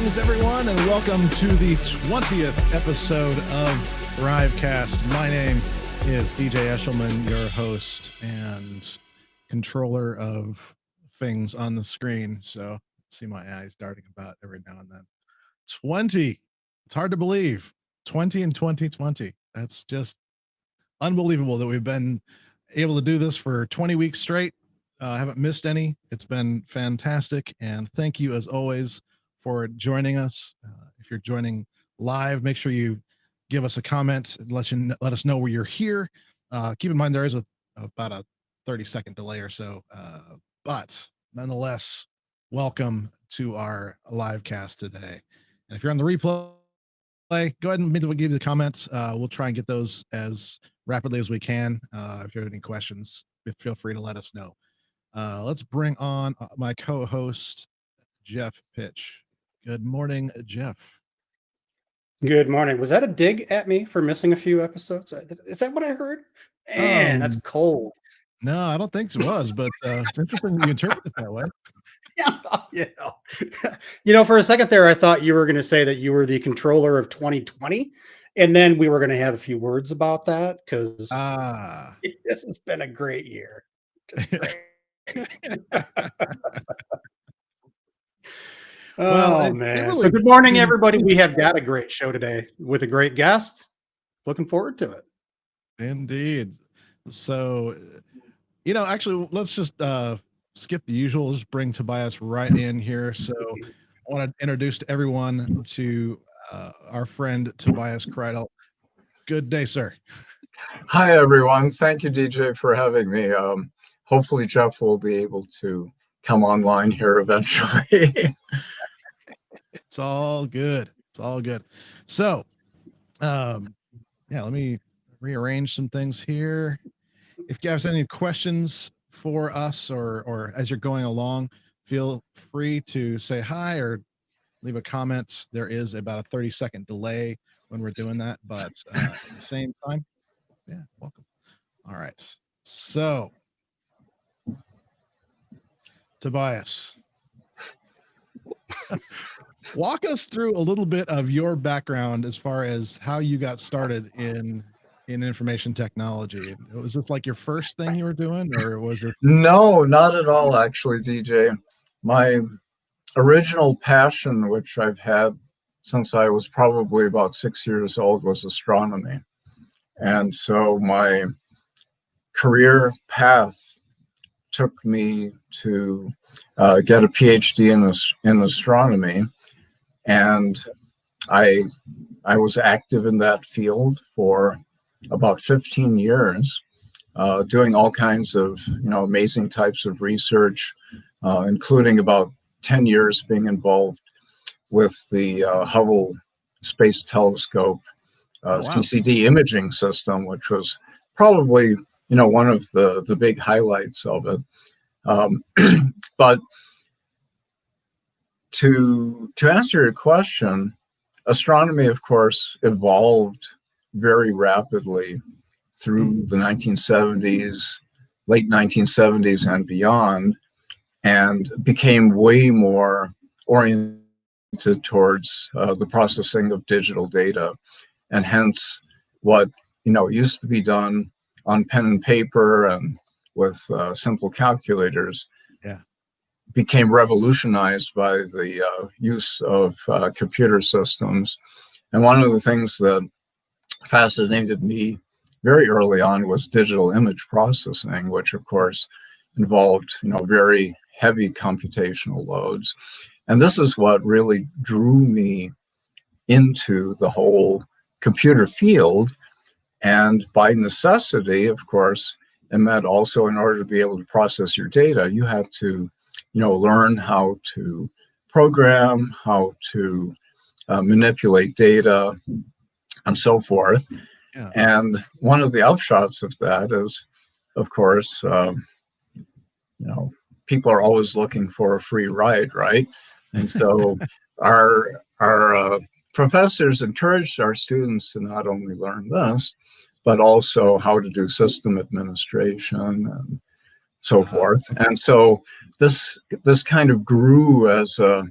Greetings, everyone, and welcome to the 20th episode of THRIVEcast. My name is DJ Eshelman, your host and controller of things on the screen. So see my eyes darting about every now and then. 20. It's hard to believe. 20 in 2020. That's just unbelievable that we've been able to do this for 20 weeks straight. I haven't missed any. It's been fantastic. And thank you, as always, for joining us. If you're joining live, make sure you give us a comment and let us know where you're here. Keep in mind there is about a 30-second delay or so, but nonetheless, welcome to our live cast today. And if you're on the replay, go ahead and give you the comments. We'll try and get those as rapidly as we can. If you have any questions, feel free to let us know. Let's bring on my co-host, Jeff Pitch. Good morning, Jeff. Good morning. Was that a dig at me for missing a few episodes? Is that what I heard? Man, that's cold. No, I don't think it was, but it's interesting you interpret it that way. Yeah, for a second there, I thought you were going to say that you were the controller of 2020, and then we were going to have a few words about that because this has been a great year. Well, man. So good morning, everybody. We have got a great show today with a great guest. Looking forward to it. Indeed. So, actually, let's just skip the usual. Just bring Tobias right in here. So I want to introduce to everyone to our friend, Tobias Kreidl. Good day, sir. Hi, everyone. Thank you, DJ, for having me. Hopefully, Jeff will be able to come online here eventually. It's all good. It's all good. So, let me rearrange some things here. If you guys have any questions for us or as you're going along, feel free to say hi or leave a comment. There is about a 30-second delay when we're doing that, but at the same time, welcome. All right. So, Tobias, walk us through a little bit of your background as far as how you got started in information technology. Was this like your first thing you were doing, or was it? No, not at all, actually, DJ. My original passion, which I've had since I was probably about 6 years old, was astronomy. And so my career path took me to get a PhD in astronomy. And I was active in that field for about 15 years, doing all kinds of amazing types of research, including about 10 years being involved with the Hubble Space Telescope CCD imaging system, which was probably one of the big highlights of it. But to answer your question, astronomy, of course, evolved very rapidly through the 1970s, late 1970s and beyond, and became way more oriented towards the processing of digital data. And hence what used to be done on pen and paper and with simple calculators became revolutionized by the use of computer systems. And one of the things that fascinated me very early on was digital image processing, which of course involved very heavy computational loads. And this is what really drew me into the whole computer field. And by necessity, of course, it meant also in order to be able to process your data, you had to learn how to program, how to manipulate data, and so forth. Yeah. And one of the upshots of that is, of course, people are always looking for a free ride, right? And so our professors encouraged our students to not only learn this, but also how to do system administration and so forth. And so this kind of grew as a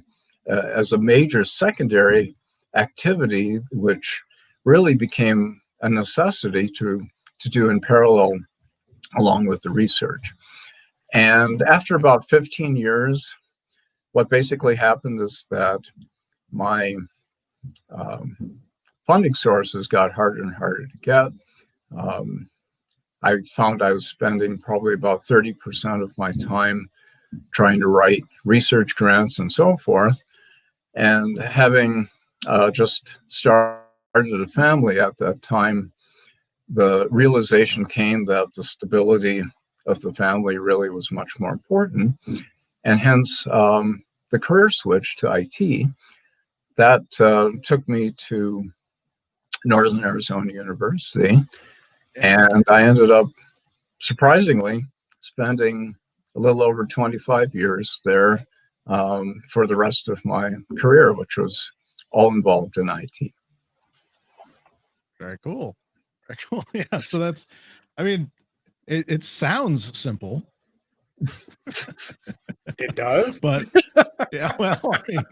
as a major secondary activity, which really became a necessity to do in parallel along with the research. And after about 15 years, what basically happened is that my funding sources got harder and harder to get. I found I was spending probably about 30% of my time trying to write research grants and so forth. And having just started a family at that time, the realization came that the stability of the family really was much more important. And hence the career switch to IT. That took me to Northern Arizona University. And I ended up, surprisingly, spending a little over 25 years there for the rest of my career, which was all involved in IT. Very cool. Very cool. Yeah. So that's, I mean, it sounds simple. It does. But yeah, well, I mean,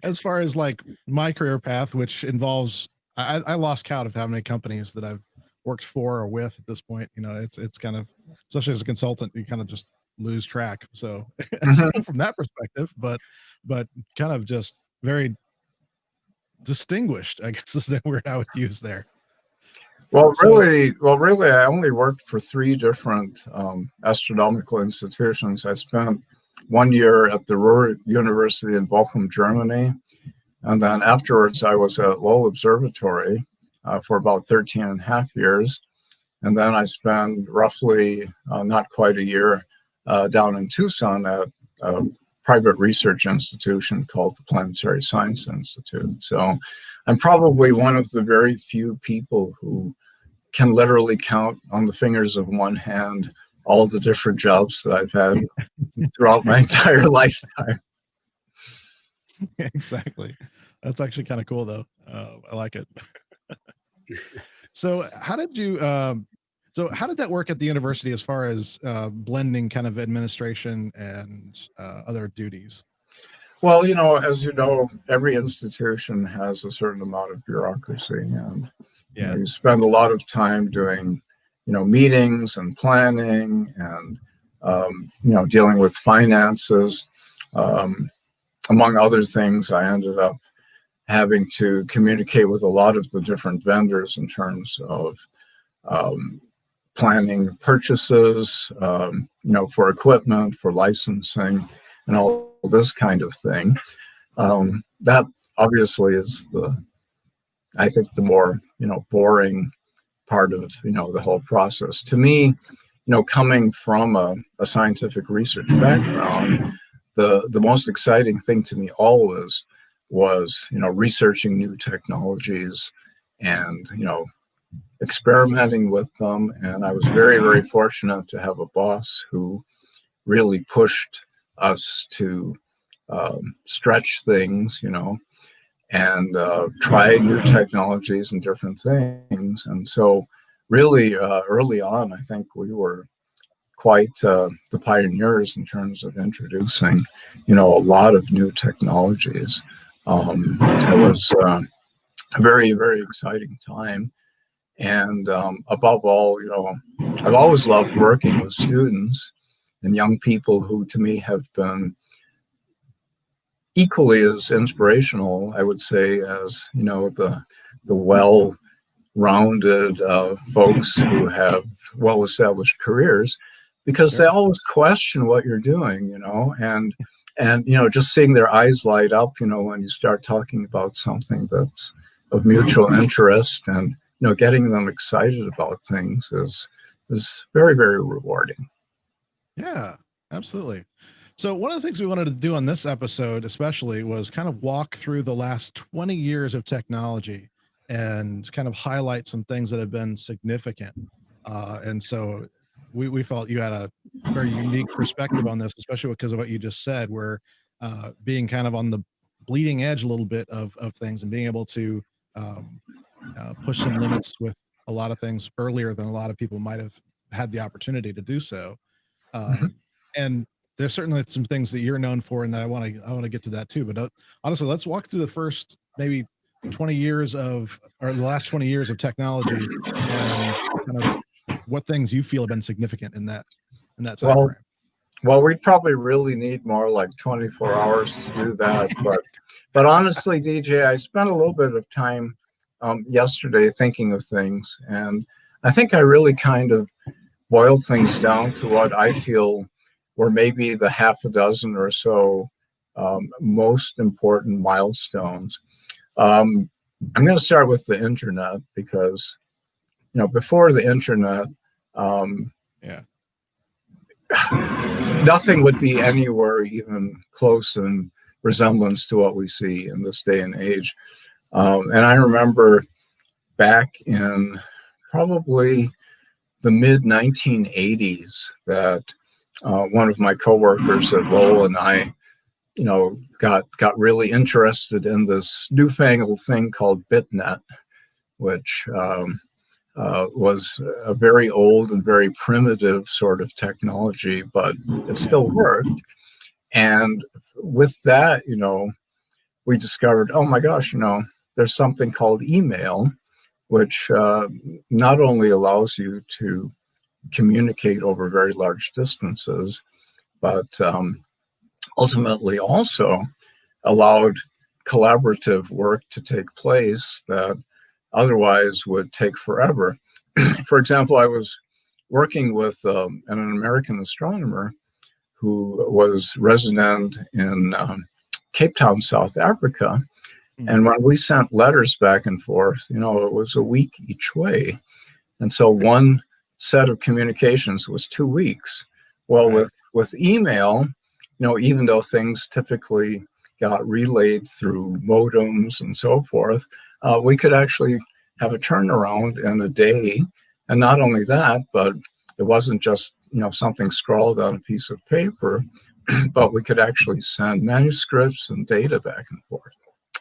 as far as like my career path, which involves, I lost count of how many companies that I've worked for or with at this point. You know, it's kind of, especially as a consultant, you kind of just lose track. So it's cool from that perspective, but kind of just very distinguished, I guess is the word I would use there. Well, really, I only worked for 3 different astronomical institutions. I spent 1 year at the Ruhr University in Bochum, Germany. And then afterwards, I was at Lowell Observatory for about 13 and a half years. And then I spent roughly not quite a year down in Tucson at a private research institution called the Planetary Science Institute. So I'm probably one of the very few people who can literally count on the fingers of one hand all the different jobs that I've had throughout my entire lifetime. Exactly. That's actually kind of cool, though. I like it. So how did you, how did that work at the university as far as blending kind of administration and other duties? Well, as you know, every institution has a certain amount of bureaucracy, and you spend a lot of time doing, meetings and planning and, dealing with finances. Among other things, I ended up having to communicate with a lot of the different vendors in terms of planning purchases, for equipment, for licensing, and all this kind of thing. That obviously is I think the more, boring part of, the whole process. To me, coming from a scientific research background, the most exciting thing to me always was, researching new technologies and, experimenting with them. And I was very, very fortunate to have a boss who really pushed us to stretch things, and try new technologies and different things. And so really early on, I think we were quite the pioneers in terms of introducing, a lot of new technologies. It was a very, very exciting time. And above all, I've always loved working with students and young people who, to me, have been equally as inspirational, I would say, as, the well-rounded folks who have well-established careers, because they always question what you're doing, and just seeing their eyes light up, when you start talking about something that's of mutual interest, and getting them excited about things is very, very rewarding. Yeah, absolutely. So one of the things we wanted to do on this episode especially was kind of walk through the last 20 years of technology and kind of highlight some things that have been significant. And so we felt you had a very unique perspective on this, especially because of what you just said, where being kind of on the bleeding edge a little bit of things and being able to push some limits with a lot of things earlier than a lot of people might have had the opportunity to do so. And there's certainly some things that you're known for, and that I want to get to that too. But honestly, let's walk through the first maybe 20 years of, or the last 20 years of technology, and kind of what things you feel have been significant in that time frame. Well, we'd probably really need more like 24 hours to do that. But honestly, DJ, I spent a little bit of time yesterday thinking of things, and I think I really kind of boiled things down to what I feel were maybe the half a dozen or so most important milestones. I'm going to start with the internet because, before the internet, nothing would be anywhere even close in resemblance to what we see in this day and age. And I remember back in probably the mid 1980s that one of my coworkers at Lowell and I, got really interested in this newfangled thing called BitNet, which was a very old and very primitive sort of technology, but it still worked. And with that, we discovered, oh my gosh, there's something called email, which not only allows you to communicate over very large distances, but ultimately also allowed collaborative work to take place that otherwise would take forever. For example, I was working with an American astronomer who was resident in Cape Town, South Africa. And when we sent letters back and forth, it was a week each way. And so one set of communications was 2 weeks. Well, with email, even though things typically got relayed through modems and so forth, we could actually have a turnaround in a day. And not only that, but it wasn't just, something scrawled on a piece of paper, but we could actually send manuscripts and data back and forth.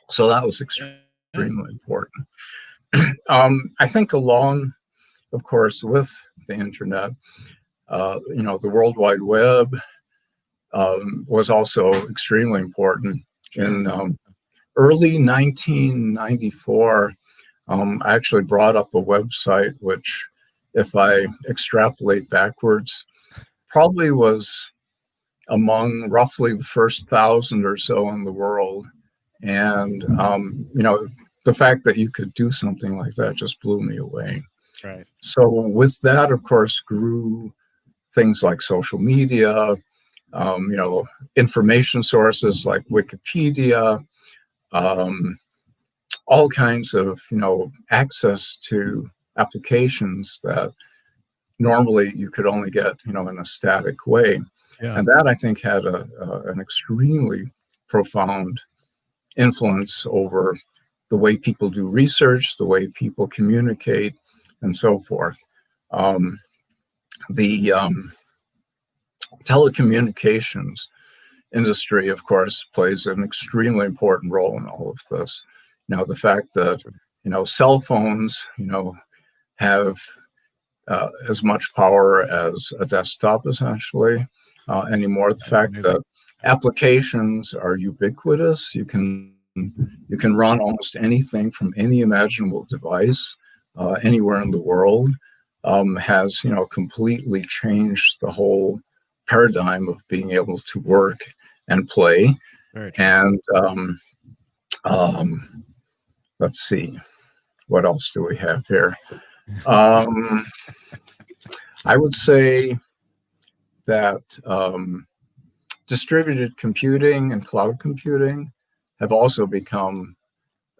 So that was extremely important. I think along, of course, with the internet, the World Wide Web was also extremely important. In early 1994, I actually brought up a website which, if I extrapolate backwards, probably was among roughly the first 1,000 or so in the world. And, the fact that you could do something like that just blew me away. Right. So with that, of course, grew things like social media, information sources like Wikipedia, all kinds of, access to applications that normally you could only get, in a static way. Yeah. And that, I think, had an extremely profound influence over the way people do research, the way people communicate, and so forth. The telecommunications industry, of course, plays an extremely important role in all of this. Now, the fact that, cell phones, have as much power as a desktop, essentially, anymore. The fact that applications are ubiquitous. You can run almost anything from any imaginable device anywhere in the world, has completely changed the whole paradigm of being able to work and play. And let's see, what else do we have here? I would say that distributed computing and cloud computing have also become,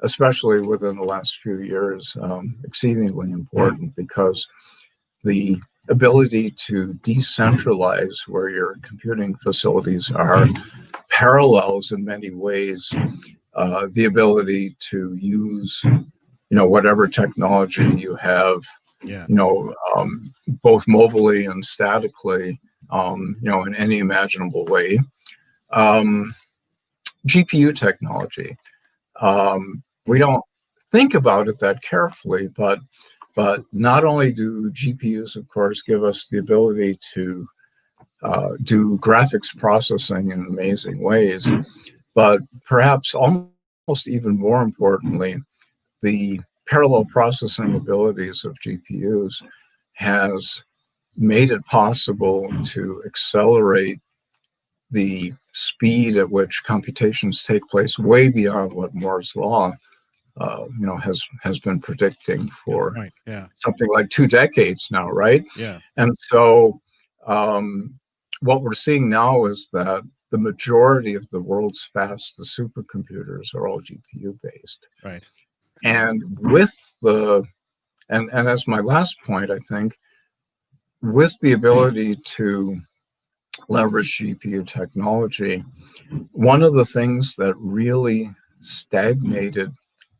especially within the last few years, exceedingly important, because the ability to decentralize where your computing facilities are parallels in many ways the ability to use, whatever technology you have, both mobilely and statically, in any imaginable way. GPU technology. We don't think about it that carefully, but not only do GPUs, of course, give us the ability to do graphics processing in amazing ways. But perhaps almost even more importantly, the parallel processing abilities of GPUs has made it possible to accelerate the speed at which computations take place way beyond what Moore's law, has been predicting for something like 2 decades now, right? Yeah. And so what we're seeing now is that the majority of the world's fastest supercomputers are all GPU based. Right. And with and as my last point, I think, with the ability to leverage GPU technology, one of the things that really stagnated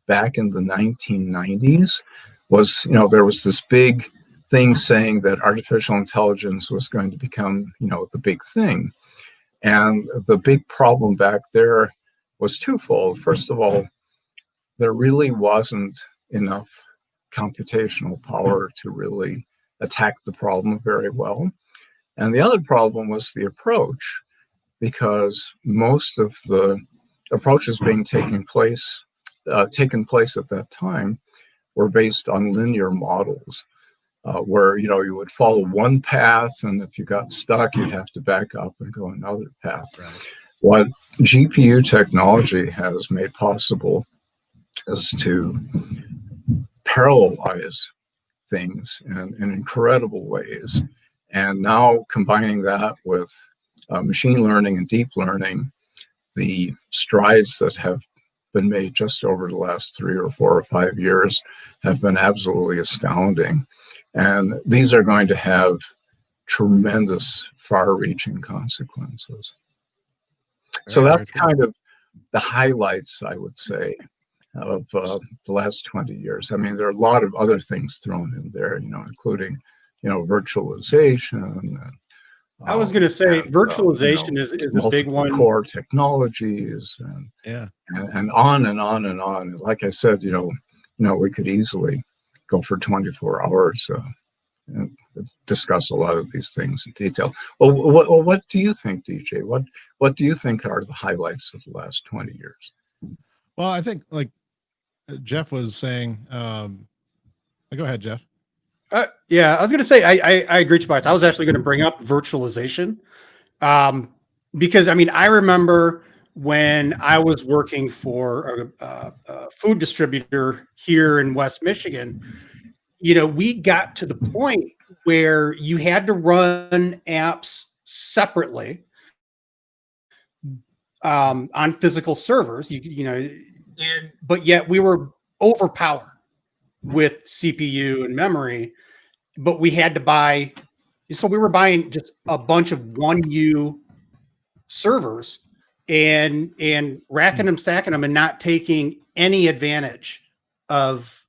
back in the 1990s was, there was this big thing saying that artificial intelligence was going to become, the big thing. And the big problem back there was twofold. First of all, there really wasn't enough computational power to really attack the problem very well. And the other problem was the approach, because most of the approaches being taken place at that time were based on linear models, where you would follow one path, and if you got stuck, you'd have to back up and go another path. Right. What GPU technology has made possible is to parallelize things in incredible ways. And now combining that with machine learning and deep learning, the strides that have been made just over the last 3 or 4 or 5 years have been absolutely astounding. And these are going to have tremendous, far-reaching consequences. So that's kind of the highlights, I would say, of the last 20 years. I mean, there are a lot of other things thrown in there, including, virtualization. I was going to say virtualization is a big one. Core technologies and on and on and on. Like I said, we could easily go for 24 hours and discuss a lot of these things in detail. Well, what do you think, DJ? What do you think are the highlights of the last 20 years? Well, I think, like Jeff was saying, go ahead, Jeff. Yeah, I was going to say, I agree, Tobias. I was actually going to bring up virtualization, because I remember when I was working for a food distributor here in West Michigan, we got to the point where you had to run apps separately on physical servers, but yet we were overpowered with CPU and memory, but we had to buy, so we were buying just a bunch of 1U servers and racking them, stacking them, and not taking any advantage of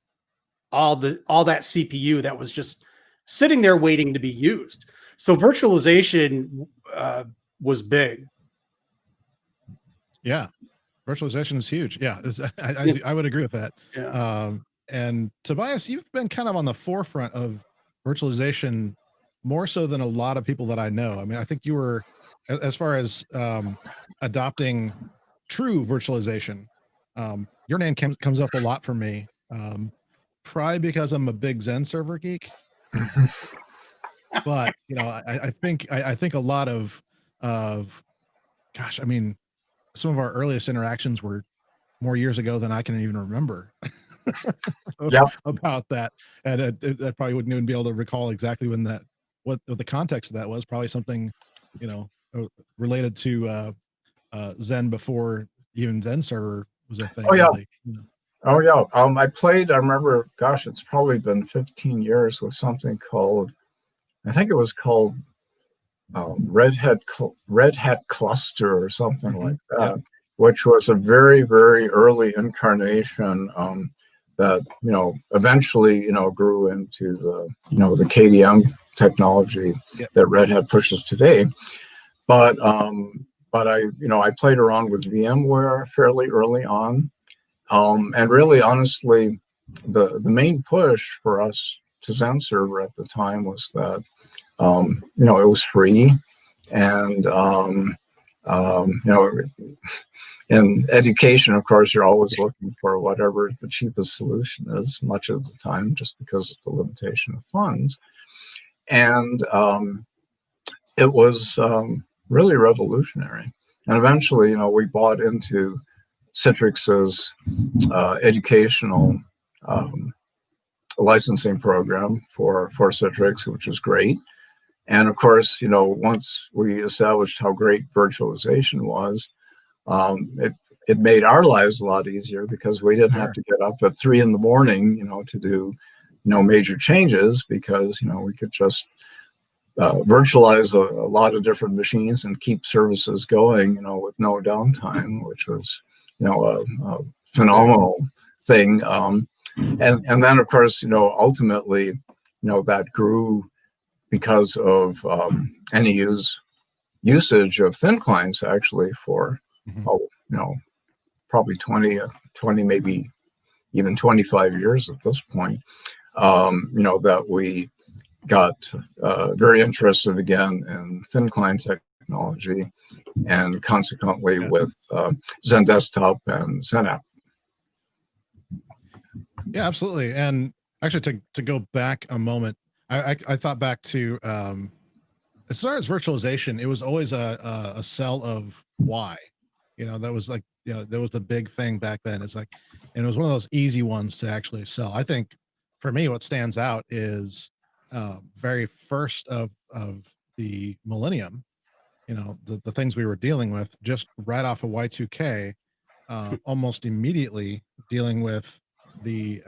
all that CPU that was just sitting there waiting to be used. So virtualization was big. Yeah, virtualization is huge. Yeah, I would agree with that. Yeah. And Tobias, you've been kind of on the forefront of virtualization more so than a lot of people that I know. I mean, I think you were, as far as adopting true virtualization, your name comes up a lot for me. Probably because I'm a big Zen server geek. But I think a lot of gosh, I mean, some of our earliest interactions were more years ago than I can even remember. About that, and I probably wouldn't even be able to recall exactly when what the context of that was. Probably something related to Zen before even Zen server was a thing. Oh yeah. Really. Oh yeah. I remember, gosh, it's probably been 15 years with something called, I think it was called Red Hat Cluster or something like that, which was a very, very early incarnation that eventually grew into the KVM technology that Red Hat pushes today. But I played around with VMware fairly early on, and really honestly, the main push for us to Zen server at the time was that it was free, And in education, of course, you're always looking for whatever the cheapest solution is, much of the time, just because of the limitation of funds. And it was really revolutionary. And eventually, we bought into Citrix's educational licensing program for Citrix, which is great. And of course, once we established how great virtualization was, it made our lives a lot easier because we didn't have to get up at 3 a.m, to do, major changes, because, we could just virtualize a lot of different machines and keep services going, with no downtime, which was, a phenomenal thing. And then, of course, ultimately, that grew because of any usage of thin clients, actually, for, probably 20, maybe even 25 years at this point, that we got very interested again in thin client technology, and consequently with Zen Desktop and XenApp. Yeah, absolutely. And actually, to go back a moment, I thought back to as far as virtualization, it was always a cell of why. That was like, that was the big thing back then. It's like, and it was one of those easy ones to actually sell. I think for me, what stands out is very first of the millennium, the things we were dealing with just right off of Y2K, almost immediately dealing with the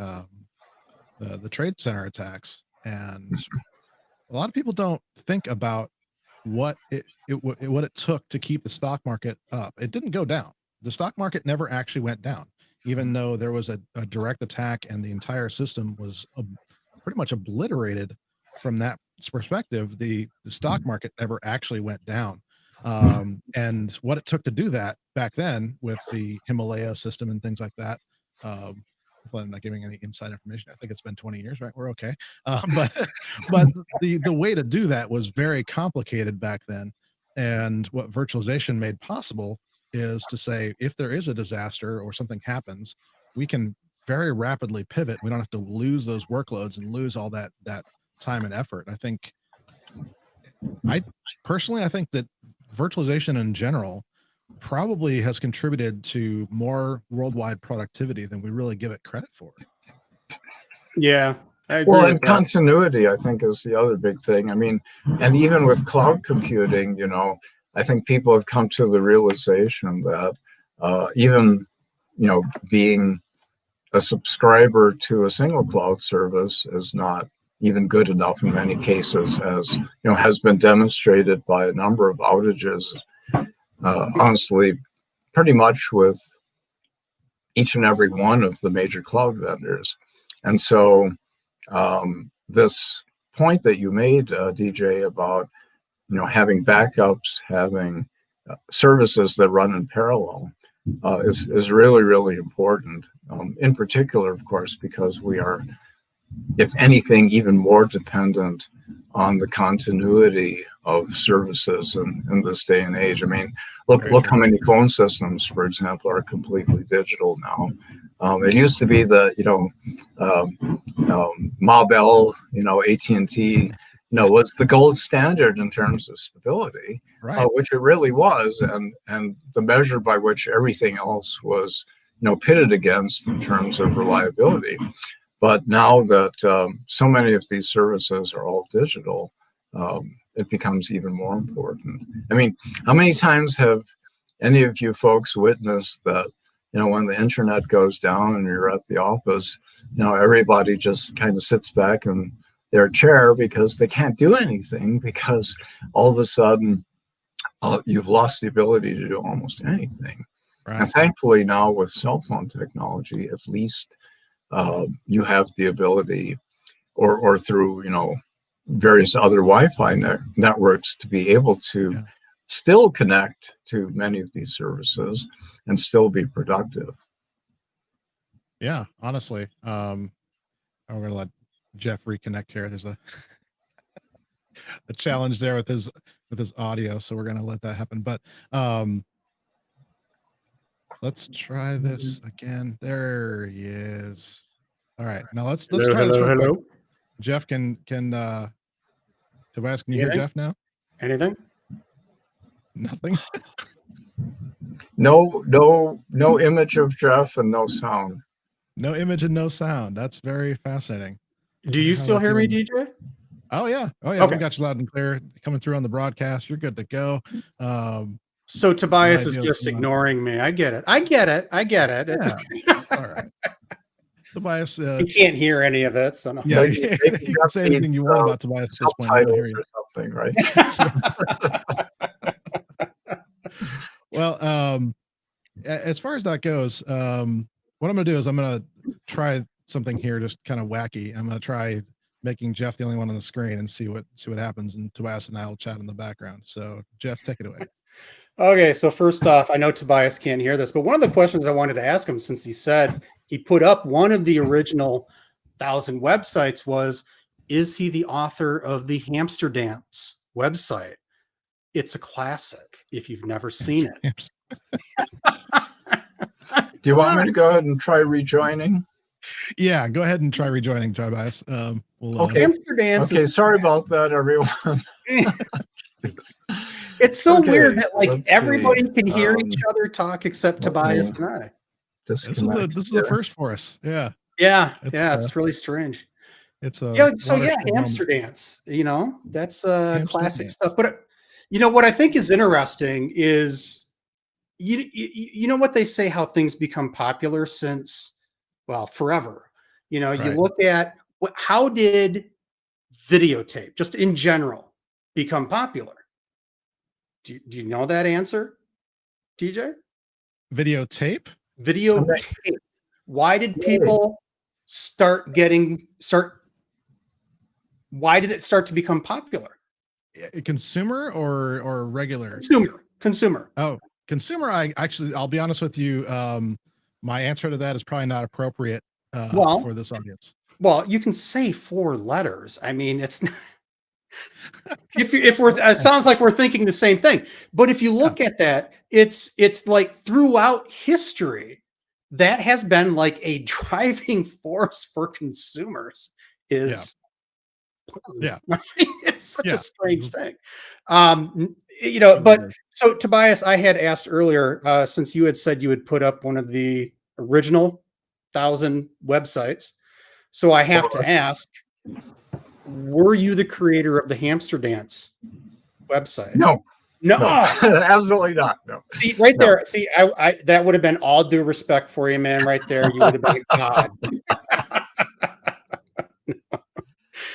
trade center attacks. And a lot of people don't think about what it took to keep the stock market up. It didn't go down. The stock market never actually went down, even though there was a direct attack and the entire system was pretty much obliterated. From that perspective, the stock market never actually went down. And what it took to do that back then with the Himalaya system and things like that, I'm not giving any inside information. I think it's been 20 years, right? We're okay. But the way to do that was very complicated back then. And what virtualization made possible is to say, if there is a disaster or something happens, we can very rapidly pivot. We don't have to lose those workloads and lose all that time and effort. I think I think that virtualization in general probably has contributed to more worldwide productivity than we really give it credit for. Yeah, I agree. Well, and continuity, I think, is the other big thing. I mean, and even with cloud computing, I think people have come to the realization that even, being a subscriber to a single cloud service is not even good enough in many cases, as has been demonstrated by a number of outages. Honestly, pretty much with each and every one of the major cloud vendors. And so this point that you made, DJ, about having backups, having services that run in parallel is really, really important. In particular, of course, because we are, if anything, even more dependent on the continuity of services in this day and age. I mean, look how many phone systems, for example, are completely digital now. It used to be the, Ma Bell, AT&T, was the gold standard in terms of stability, right. Which it really was, and the measure by which everything else was, pitted against in terms of reliability. But now that so many of these services are all digital, it becomes even more important. I mean, how many times have any of you folks witnessed that, when the internet goes down and you're at the office, everybody just kind of sits back in their chair because they can't do anything, because all of a sudden you've lost the ability to do almost anything. Right. And thankfully now with cell phone technology, at least you have the ability, or through various other Wi-Fi networks, to be able to still connect to many of these services and still be productive. Yeah, honestly, I'm gonna let Jeff reconnect here. There's a a challenge there with his audio, so we're gonna let that happen. But let's try this again. There he is. All right, now let's try this real quick. Jeff, can Tobias, can you hear Jeff now? Anything? Nothing. No image of Jeff and no sound. No image and no sound. That's very fascinating. Do you still hear me, DJ? Oh yeah. Okay. We got you loud and clear coming through on the broadcast. You're good to go. So Tobias is just ignoring me. I get it. Yeah. All right. Tobias, you can't hear any of it, so no. Yeah, you can say anything you want about Tobias at this point. I don't hear you. Or something, right? Well, as far as that goes, what I'm going to do is I'm going to try something here, just kind of wacky. I'm going to try making Jeff the only one on the screen and see what happens, and Tobias and I will chat in the background. So, Jeff, take it away. Okay, so first off, I know Tobias can't hear this, but one of the questions I wanted to ask him, since he said he put up one of the original 1,000 websites, was, is he the author of the Hamster Dance website? It's a classic if you've never seen it. Do you want me to go ahead and try rejoining? Yeah, go ahead and try rejoining, Tobias. Okay. Hamster Dance. Okay, sorry about that, everyone. It's so Okay, weird that everybody can hear see. each other talk except Tobias and I. This is a first for us. Yeah. It's really strange. It's a Hamster Dance. That's classic stuff. But what I think is interesting is you know what they say, how things become popular since, well, forever. You look at how did videotape, just in general, become popular? Do you know that answer, TJ? Videotape. Why did people why did it start to become popular? Consumer or regular? Consumer. Oh, consumer. I'll be honest with you. My answer to that is probably not appropriate for this audience. Well, you can say 4 letters. I mean, it's not. It sounds like we're thinking the same thing, but if you look at that, it's like throughout history, that has been like a driving force for consumers. It's such a strange thing. But so Tobias, I had asked earlier, since you had said you would put up one of the original 1,000 websites, so I have to ask, were you the creator of the Hamster Dance website? No, absolutely not. No. See, right there. See, I that would have been all due respect for you, man. Right there, you would have been a god.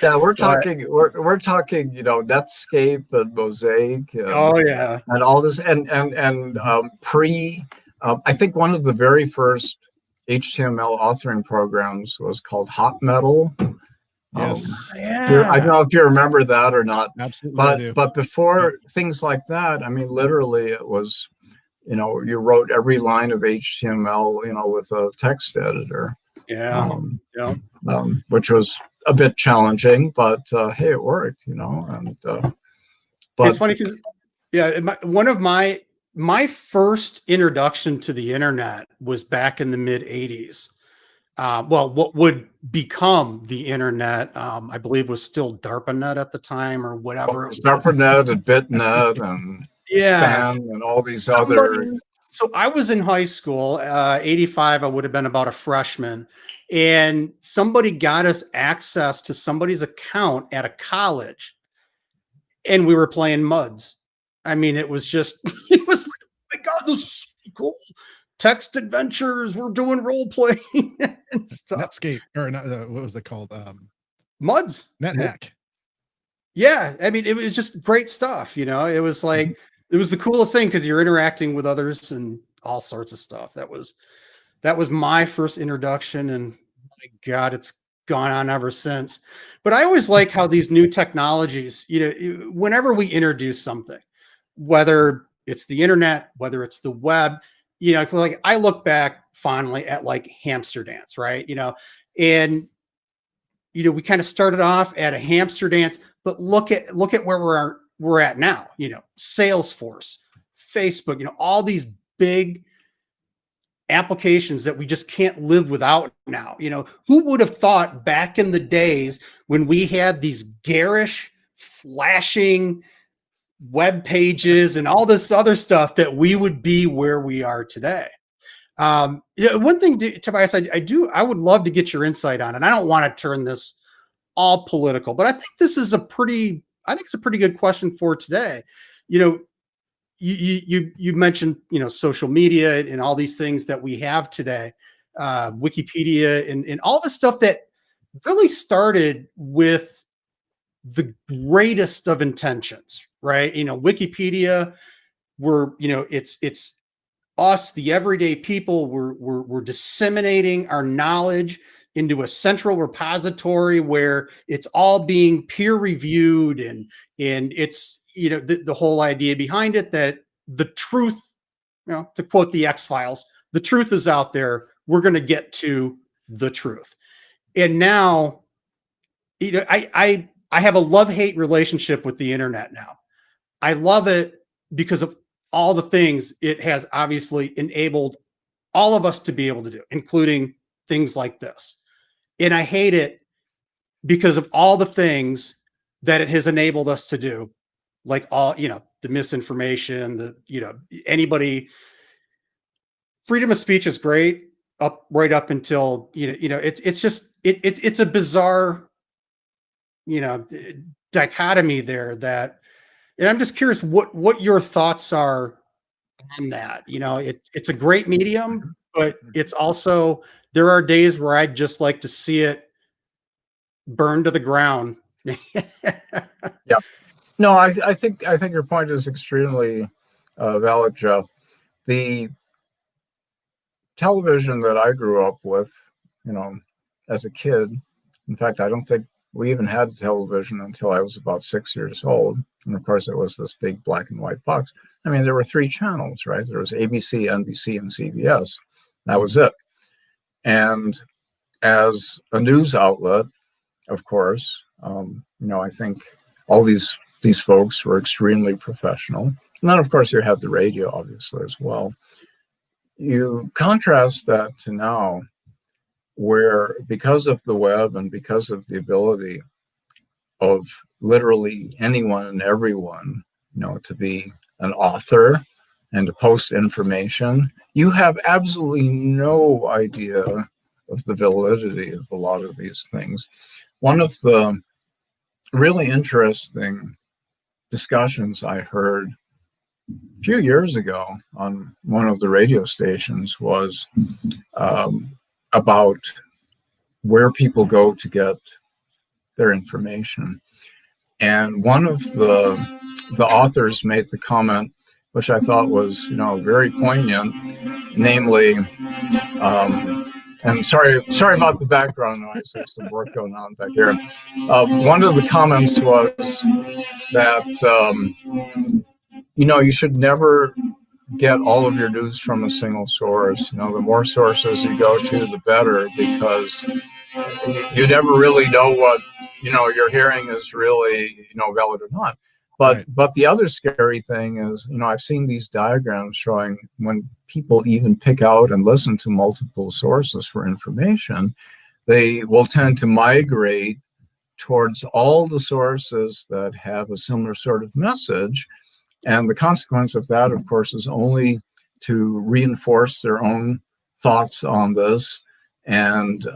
Yeah, we're talking. We're talking. Netscape and Mosaic. And all this, and pre. I think one of the very first HTML authoring programs was called Hot Metal. Yes. I don't know if you remember that or not. Absolutely. But before things like that, I mean, literally, it was, you wrote every line of HTML, with a text editor. Which was a bit challenging, but hey, it worked, And but it's funny because one of my first introduction to the internet was back in the mid '80s. What would become the internet, I believe, was still DARPANet at the time, or whatever. DARPANet and BitNet and Span and all these other. So I was in high school, 85. I would have been about a freshman, and somebody got us access to somebody's account at a college, and we were playing MUDs. I mean, it was just, it was like, oh my God, this is so cool. Text adventures, we're doing role playing and stuff. Netscape, or not, what was it called? MUDs. NetHack. Yeah, I mean, it was just great stuff. It was like, it was the coolest thing because you're interacting with others and all sorts of stuff. That was my first introduction, and my God, it's gone on ever since. But I always like how these new technologies, whenever we introduce something, whether it's the internet, whether it's the web, like I look back fondly at like Hamster Dance, right? And we kind of started off at a Hamster Dance, But look at where we're at now. Salesforce, Facebook, all these big applications that we just can't live without now. Who would have thought back in the days when we had these garish, flashing web pages and all this other stuff that we would be where we are today? One thing, Tobias, I would love to get your insight on, and I don't want to turn this all political, but I think this is it's a pretty good question for today. You mentioned, social media and all these things that we have today, Wikipedia and all the stuff that really started with the greatest of intentions, right? Wikipedia, it's us, the everyday people, we're disseminating our knowledge into a central repository where it's all being peer reviewed, and it's the whole idea behind it that the truth, to quote the X-Files, the truth is out there. We're going to get to the truth. And now, I have a love-hate relationship with the internet now. I love it because of all the things it has obviously enabled all of us to be able to do, including things like this. And I hate it because of all the things that it has enabled us to do, like all, the misinformation, anybody. Freedom of speech is great right up until, it's a bizarre, dichotomy there and I'm just curious what your thoughts are on that. It's a great medium, but it's also, there are days where I'd just like to see it burn to the ground. Yeah. No, I think your point is extremely valid, Jeff. The television that I grew up with, as a kid, in fact, I don't think we even had television until I was about 6 years old. And of course, it was this big black and white box. I mean, there were 3 channels, right? There was ABC, NBC, and CBS. That was it. And as a news outlet, of course, I think all these folks were extremely professional. And then, of course, you had the radio, obviously, as well. You contrast that to now, where because of the web and because of the ability of literally anyone and everyone, to be an author and to post information, you have absolutely no idea of the validity of a lot of these things. One of the really interesting discussions I heard a few years ago on one of the radio stations was about where people go to get their information. And one of the authors made the comment, which I thought was, very poignant, namely, and sorry about the background noise. There's some work going on back here. One of the comments was that, you should never get all of your news from a single source. The more sources you go to, the better, because you never really know what, you're hearing is really, valid or not. But the other scary thing is, I've seen these diagrams showing when people even pick out and listen to multiple sources for information, they will tend to migrate towards all the sources that have a similar sort of message. And the consequence of that, of course, is only to reinforce their own thoughts on this and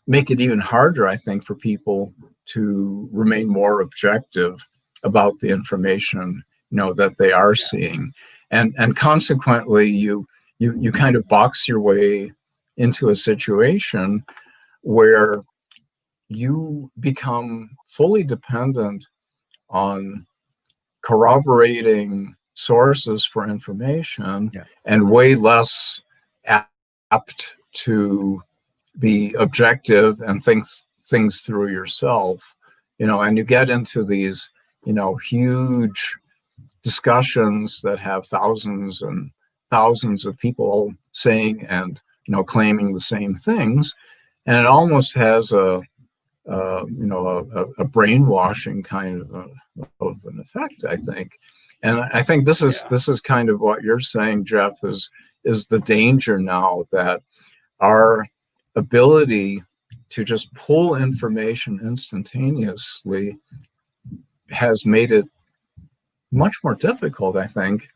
make it even harder, I think, for people to remain more objective about the information, that they are seeing. And consequently, you kind of box your way into a situation where you become fully dependent on corroborating sources for information, and way less apt to be objective and think things through yourself, and you get into these, huge discussions that have thousands and thousands of people saying and, claiming the same things. And it almost has a a brainwashing kind of an effect, I think. And I think this is kind of what you're saying, Jeff, is the danger now, that our ability to just pull information instantaneously has made it much more difficult, I think,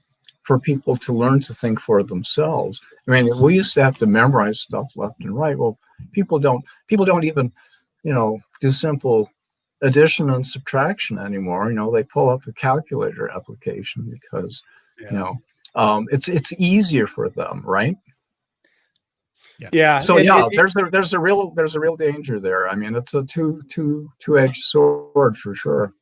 for people to learn to think for themselves. I mean, we used to have to memorize stuff left and right. Well, people don't even, do simple addition and subtraction anymore. They pull up a calculator application because, it's easier for them, right? Yeah. So there's a real danger there. I mean, it's a two-edged sword for sure.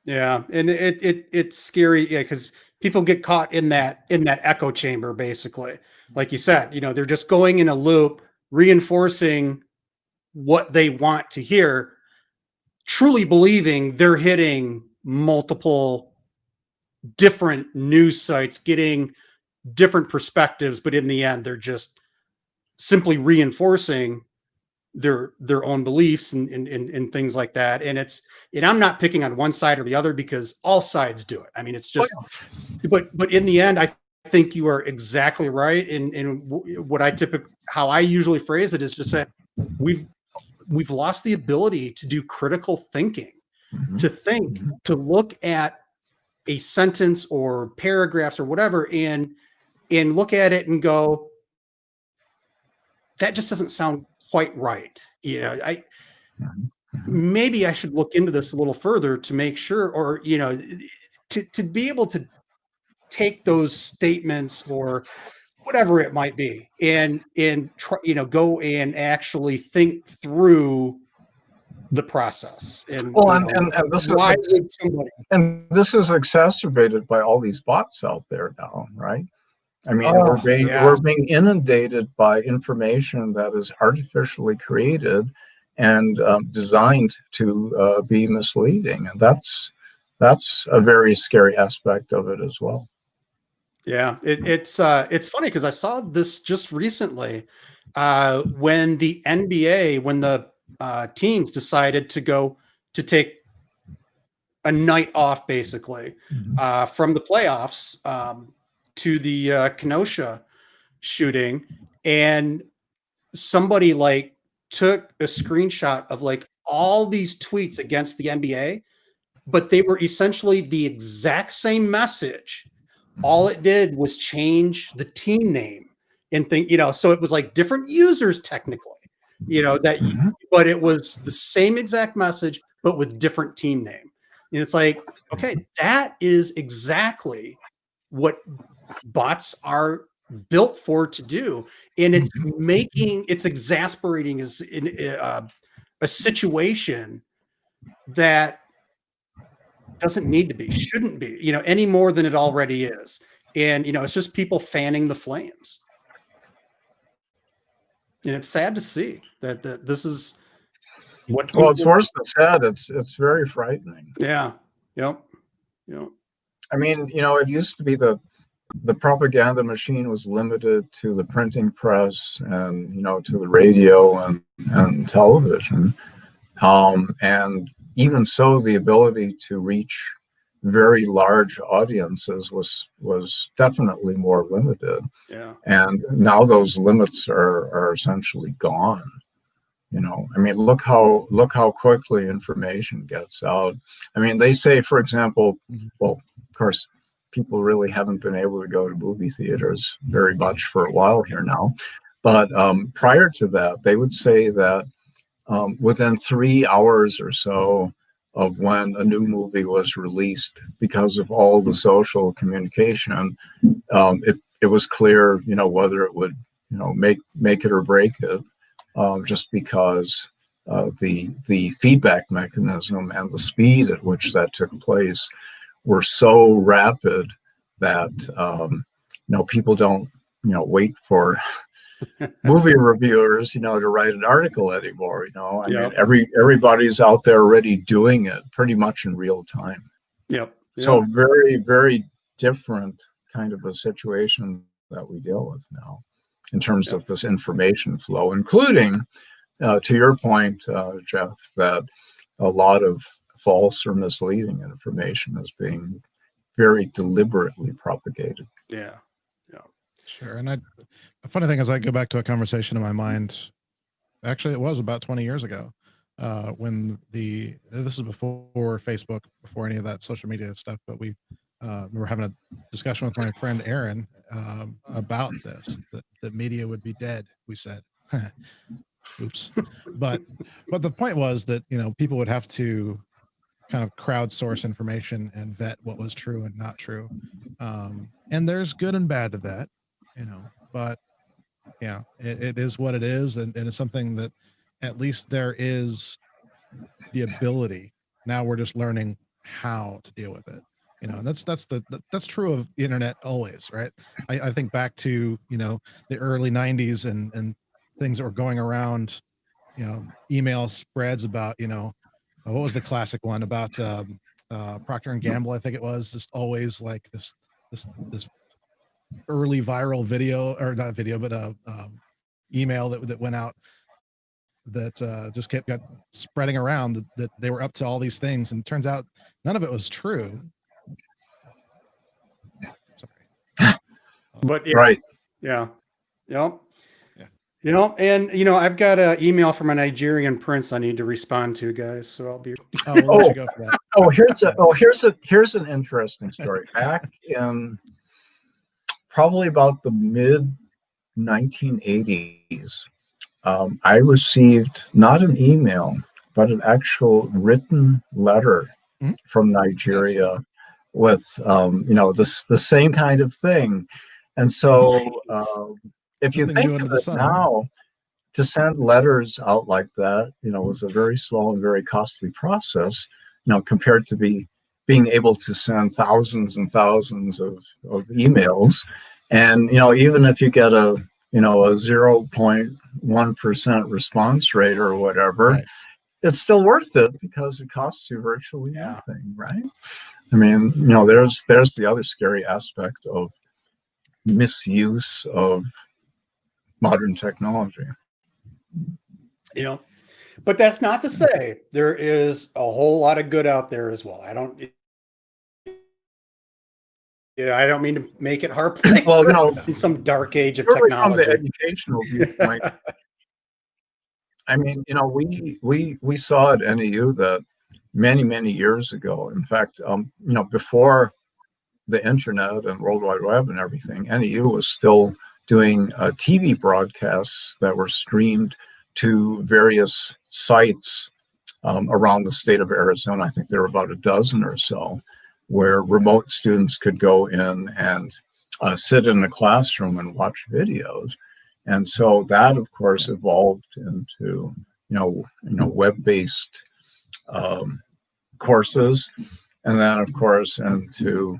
Yeah, and it's scary, because people get caught in that echo chamber, basically. Like you said, they're just going in a loop, reinforcing what they want to hear, truly believing they're hitting multiple different news sites, getting different perspectives, but in the end, they're just simply reinforcing their own beliefs and things like that. And I'm not picking on one side or the other, because all sides do it. I mean, it's just, but in the end, I think you are exactly right. And how I usually phrase it is just that we've lost the ability to do critical thinking, to think, to look at a sentence or paragraphs or whatever, and look at it and go, that just doesn't sound quite right. Maybe I should look into this a little further to make sure, or, to be able to take those statements or whatever it might be, and try, go and actually think through the process. And this is exacerbated by all these bots out there now, right? I mean, we're being inundated by information that is artificially created and designed to be misleading, and that's a very scary aspect of it as well. Yeah, it's funny, because I saw this just recently when the NBA, when the teams decided to take a night off, basically, from the playoffs, to the Kenosha shooting, and somebody took a screenshot of all these tweets against the NBA, but they were essentially the exact same message. All it did was change the team name and so it was different users technically, but it was the same exact message, but with different team name. And it's okay, that is exactly what bots are built for to do. And it's exasperating as in a situation that doesn't need to be, shouldn't be, any more than it already is. And, it's just people fanning the flames. And it's sad to see that this is what. Well, it's worse than sad. It's very frightening. Yeah. Yep. I mean, it used to be the propaganda machine was limited to the printing press and, to the radio and television. And even so, the ability to reach very large audiences was definitely more limited. Yeah. And now those limits are essentially gone. I mean, look how quickly information gets out. I mean, they say, for example, well, of course, people really haven't been able to go to movie theaters very much for a while here now. But prior to that, they would say that within 3 hours or so of when a new movie was released, because of all the social communication, it was clear, whether it would, make it or break it, just because the feedback mechanism and the speed at which that took place were so rapid that people don't wait for movie reviewers to write an article anymore. I mean, everybody's out there already doing it pretty much in real time. So very, very different kind of a situation that we deal with now in terms of this information flow, including to your point, Jeff, that a lot of false or misleading information is being very deliberately propagated. Yeah. Sure. And a funny thing is, I go back to a conversation in my mind. Actually, it was about 20 years ago, when this is before Facebook, before any of that social media stuff. But we were having a discussion with my friend Aaron about this. That media would be dead. We said, "Oops," but the point was that people would have to kind of crowdsource information and vet what was true and not true. And there's good and bad to that, but yeah, it is what it is. And it's something that at least there is the ability. Now we're just learning how to deal with it. And that's true of the internet always, right? I think back to, the early 90s and things that were going around, email spreads about, what was the classic one about Procter and Gamble? I think it was just always like this early viral video, or not video, but email that went out that just got spreading around that they were up to all these things, and it turns out none of it was true. Sorry. But Right. Yeah. And I've got an email from a Nigerian prince I need to respond to, guys. So I'll be. We'll let you go for that. Here's an interesting story. Back in probably about the mid 1980s, I received not an email, but an actual written letter from Nigeria with the same kind of thing. And so if you think of it now, to send letters out like that, was a very slow and very costly process, compared to being able to send thousands and thousands of emails. And, even if you get a 0.1% response rate or whatever, right, it's still worth it because it costs you virtually nothing, right? I mean, there's the other scary aspect of misuse of modern technology. But that's not to say there is a whole lot of good out there as well. I don't mean to make it hard. Well, in some dark age of technology. From the educational viewpoint, I mean, we saw at NEU that many years ago. In fact, before the internet and World Wide Web and everything, NEU was still doing TV broadcasts that were streamed to various sites around the state of Arizona. I think there were about a dozen or so, where remote students could go in and sit in the classroom and watch videos. And so that, of course, evolved into, web-based courses. And then, of course, into,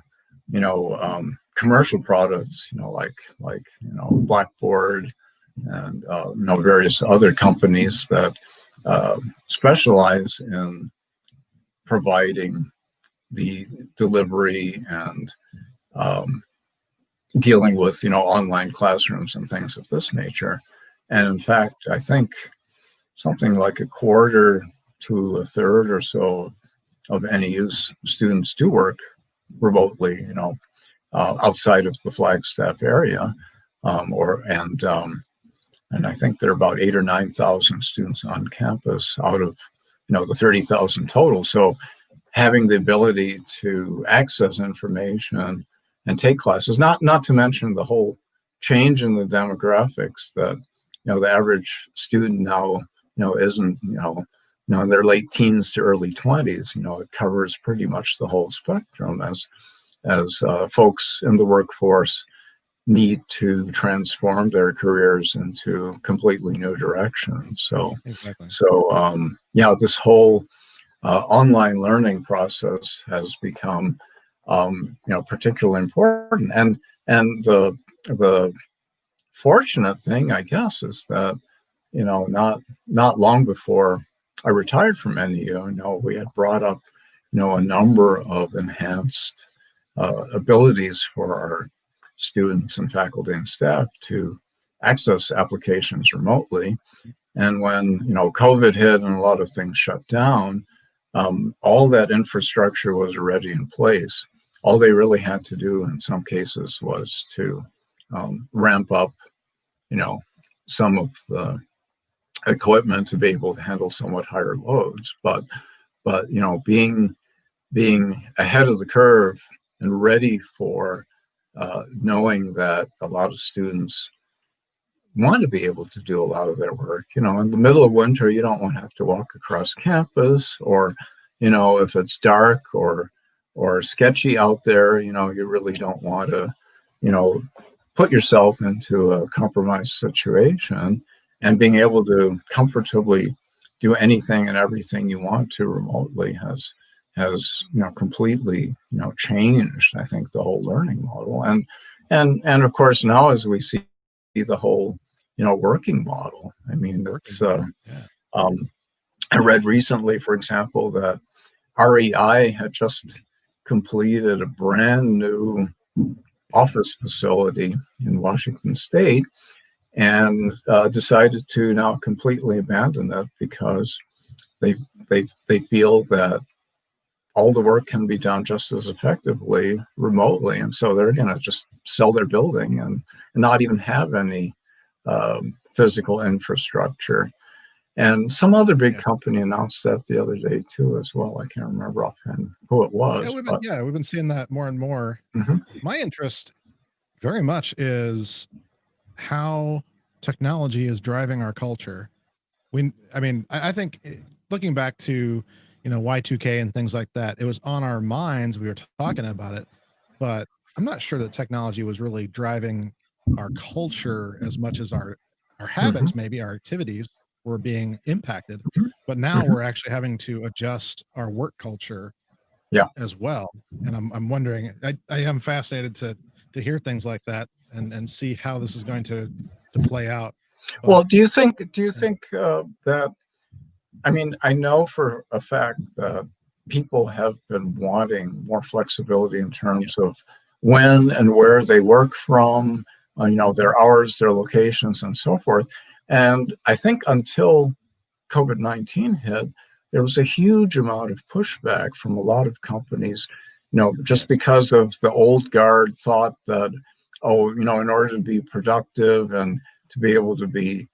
commercial products, like Blackboard and, various other companies that specialize in providing the delivery and dealing with online classrooms and things of this nature. And in fact, I think something like a quarter to a third or so of NEU's students do work remotely, outside of the Flagstaff area, and I think there are about 8,000 or 9,000 students on campus out of the 30,000 total. So having the ability to access information and take classes, not to mention the whole change in the demographics that the average student now isn't in their late teens to early 20s. It covers pretty much the whole spectrum as folks in the workforce need to transform their careers into completely new directions. So exactly. This whole online learning process has become particularly important. And the fortunate thing, I guess, is that not long before I retired from NEU, we had brought up a number of enhanced abilities for our students and faculty and staff to access applications remotely. And when, COVID hit and a lot of things shut down, all that infrastructure was already in place. All they really had to do in some cases was to ramp up, some of the equipment to be able to handle somewhat higher loads. But being ahead of the curve and ready for knowing that a lot of students want to be able to do a lot of their work. In the middle of winter, you don't want to have to walk across campus, or, if it's dark or sketchy out there, you really don't want to, put yourself into a compromised situation. And being able to comfortably do anything and everything you want to remotely has completely changed, I think, the whole learning model. And of course now, as we see the whole working model, I mean, it's I read recently, for example, that REI had just completed a brand new office facility in Washington State, and decided to now completely abandon it because they feel that all the work can be done just as effectively remotely, and so they're going to just sell their building and not even have any physical infrastructure. And some other big company announced that the other day too, as well. I can't remember offhand who it was. We've been seeing that more and more. Mm-hmm. My interest very much is how technology is driving our culture. I think looking back to, Y2K and things like that, it was on our minds. We were talking about it, but I'm not sure that technology was really driving our culture as much as our habits, Mm-hmm. maybe our activities were being impacted. Mm-hmm. But now Mm-hmm. we're actually having to adjust our work culture as well. And I'm wondering, I am fascinated to hear things like that and see how this is going to play out. But, well, do you think that, I know for a fact that people have been wanting more flexibility in terms of when and where they work from, their hours, their locations, and so forth. And I think until COVID-19 hit, there was a huge amount of pushback from a lot of companies, just because of the old guard thought that, in order to be productive and to be able to be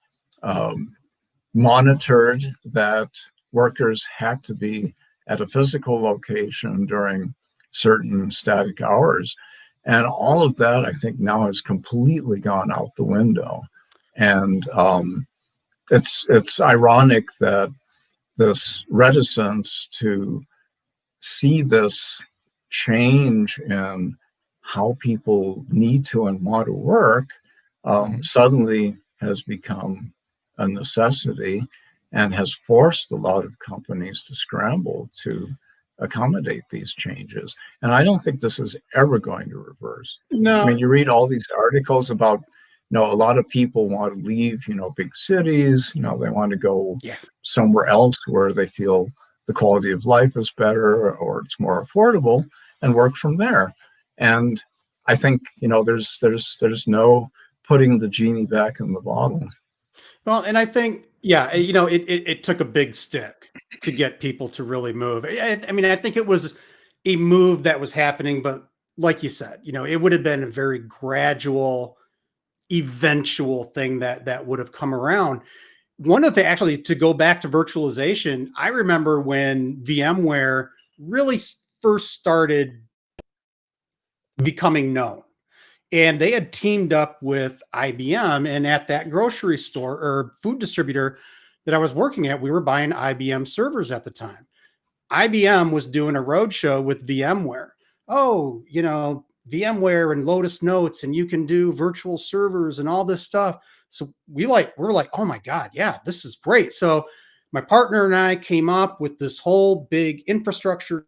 monitored, that workers had to be at a physical location during certain static hours. And all of that, I think, now has completely gone out the window. And it's ironic that this reticence to see this change in how people need to and want to work suddenly has become a necessity and has forced a lot of companies to scramble to accommodate these changes. And I don't think this is ever going to reverse. No. You read all these articles about, a lot of people want to leave, big cities, they want to go somewhere else where they feel the quality of life is better or it's more affordable and work from there. And I think, there's no putting the genie back in the bottle. Well, and I think, it took a big stick to get people to really move. I think it was a move that was happening, but like you said, it would have been a very gradual, eventual thing that would have come around. One of the, actually, to go back to virtualization, I remember when VMware really first started becoming known. And they had teamed up with IBM, and at that grocery store or food distributor that I was working at, we were buying IBM servers at the time. IBM was doing a roadshow with VMware. Oh, VMware and Lotus Notes, and you can do virtual servers and all this stuff. So we're like, oh my God, yeah, this is great. So my partner and I came up with this whole big infrastructure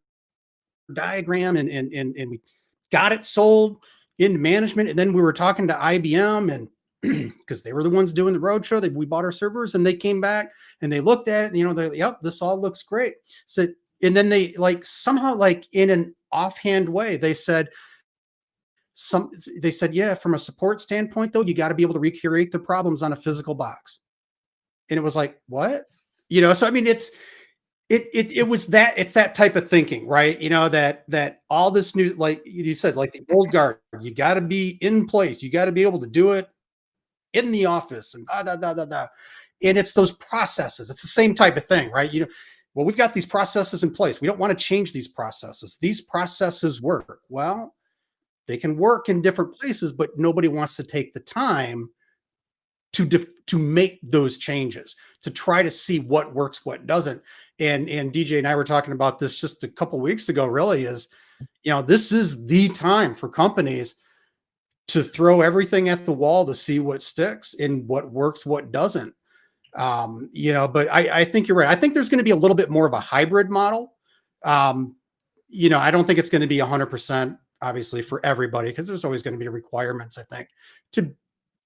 diagram, and we got it sold into management. And then we were talking to IBM, and because they were the ones doing the roadshow, we bought our servers, and they came back and they looked at it, and they're like, yep, this all looks great. So, and then they somehow in an offhand way, they said, yeah, from a support standpoint though, you got to be able to recreate the problems on a physical box. And it was like, what? So I mean, it's that type of thinking, right? That all this new, like you said, like the old guard, you got to be in place, you got to be able to do it in the office, and and it's those processes. It's the same type of thing, right? Well, we've got these processes in place. We don't want to change these processes. These processes work. Well, they can work in different places, but nobody wants to take the time to make those changes, to try to see what works, what doesn't. And DJ and I were talking about this just a couple of weeks ago, really, is, this is the time for companies to throw everything at the wall to see what sticks and what works, what doesn't. But I think you're right. I think there's going to be a little bit more of a hybrid model. I don't think it's going to be 100%, obviously, for everybody, because there's always going to be requirements, I think, to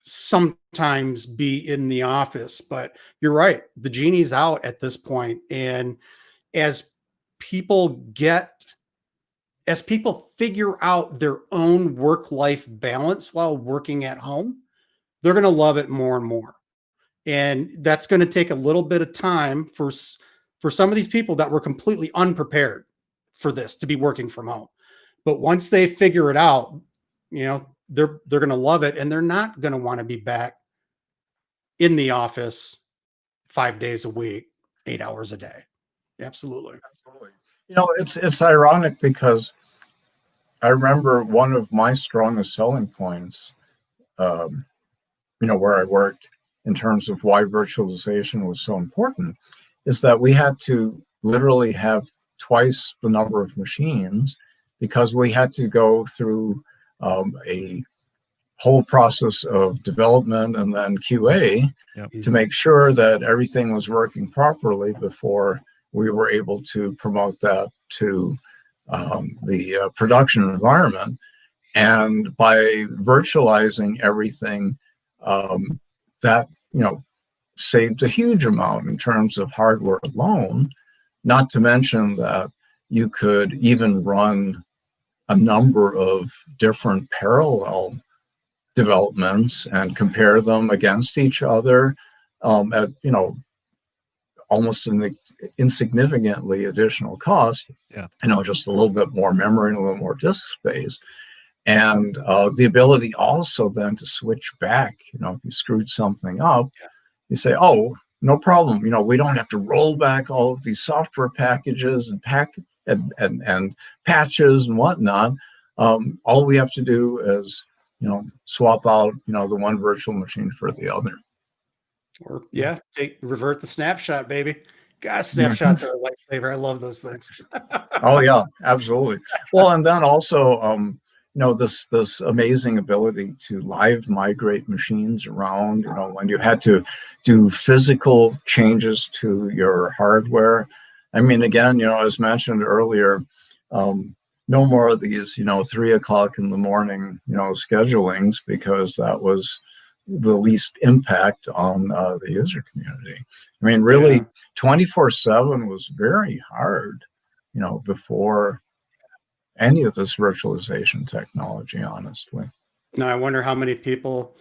sometimes be in the office. But you're right. The genie's out at this point. And as people figure out their own work-life balance while working at home, they're going to love it more and more. And that's going to take a little bit of time for some of these people that were completely unprepared for this to be working from home. But once they figure it out, they're going to love it, and they're not going to want to be back in the office 5 days a week, 8 hours a day. Absolutely. It's ironic because I remember one of my strongest selling points, where I worked, in terms of why virtualization was so important, is that we had to literally have twice the number of machines, because we had to go through a whole process of development and then QA to make sure that everything was working properly before we were able to promote that to the production environment. And by virtualizing everything, that saved a huge amount in terms of hardware alone, not to mention that you could even run a number of different parallel developments and compare them against each other at almost an insignificantly additional cost. Just a little bit more memory and a little more disk space, and the ability also then to switch back. If you screwed something up, you say, oh, no problem, we don't have to roll back all of these software packages and and patches and whatnot. All we have to do is swap out the one virtual machine for the other. Or revert the snapshot, baby. Gosh, snapshots are a lifesaver. I love those things. Oh yeah, absolutely. Well, and then also this amazing ability to live migrate machines around, when you had to do physical changes to your hardware. I mean, again, as mentioned earlier, no more of these 3 o'clock in the morning schedulings, because that was the least impact on the user community. I mean, really, 24/7 was very hard before any of this virtualization technology, honestly. Now, I wonder how many people,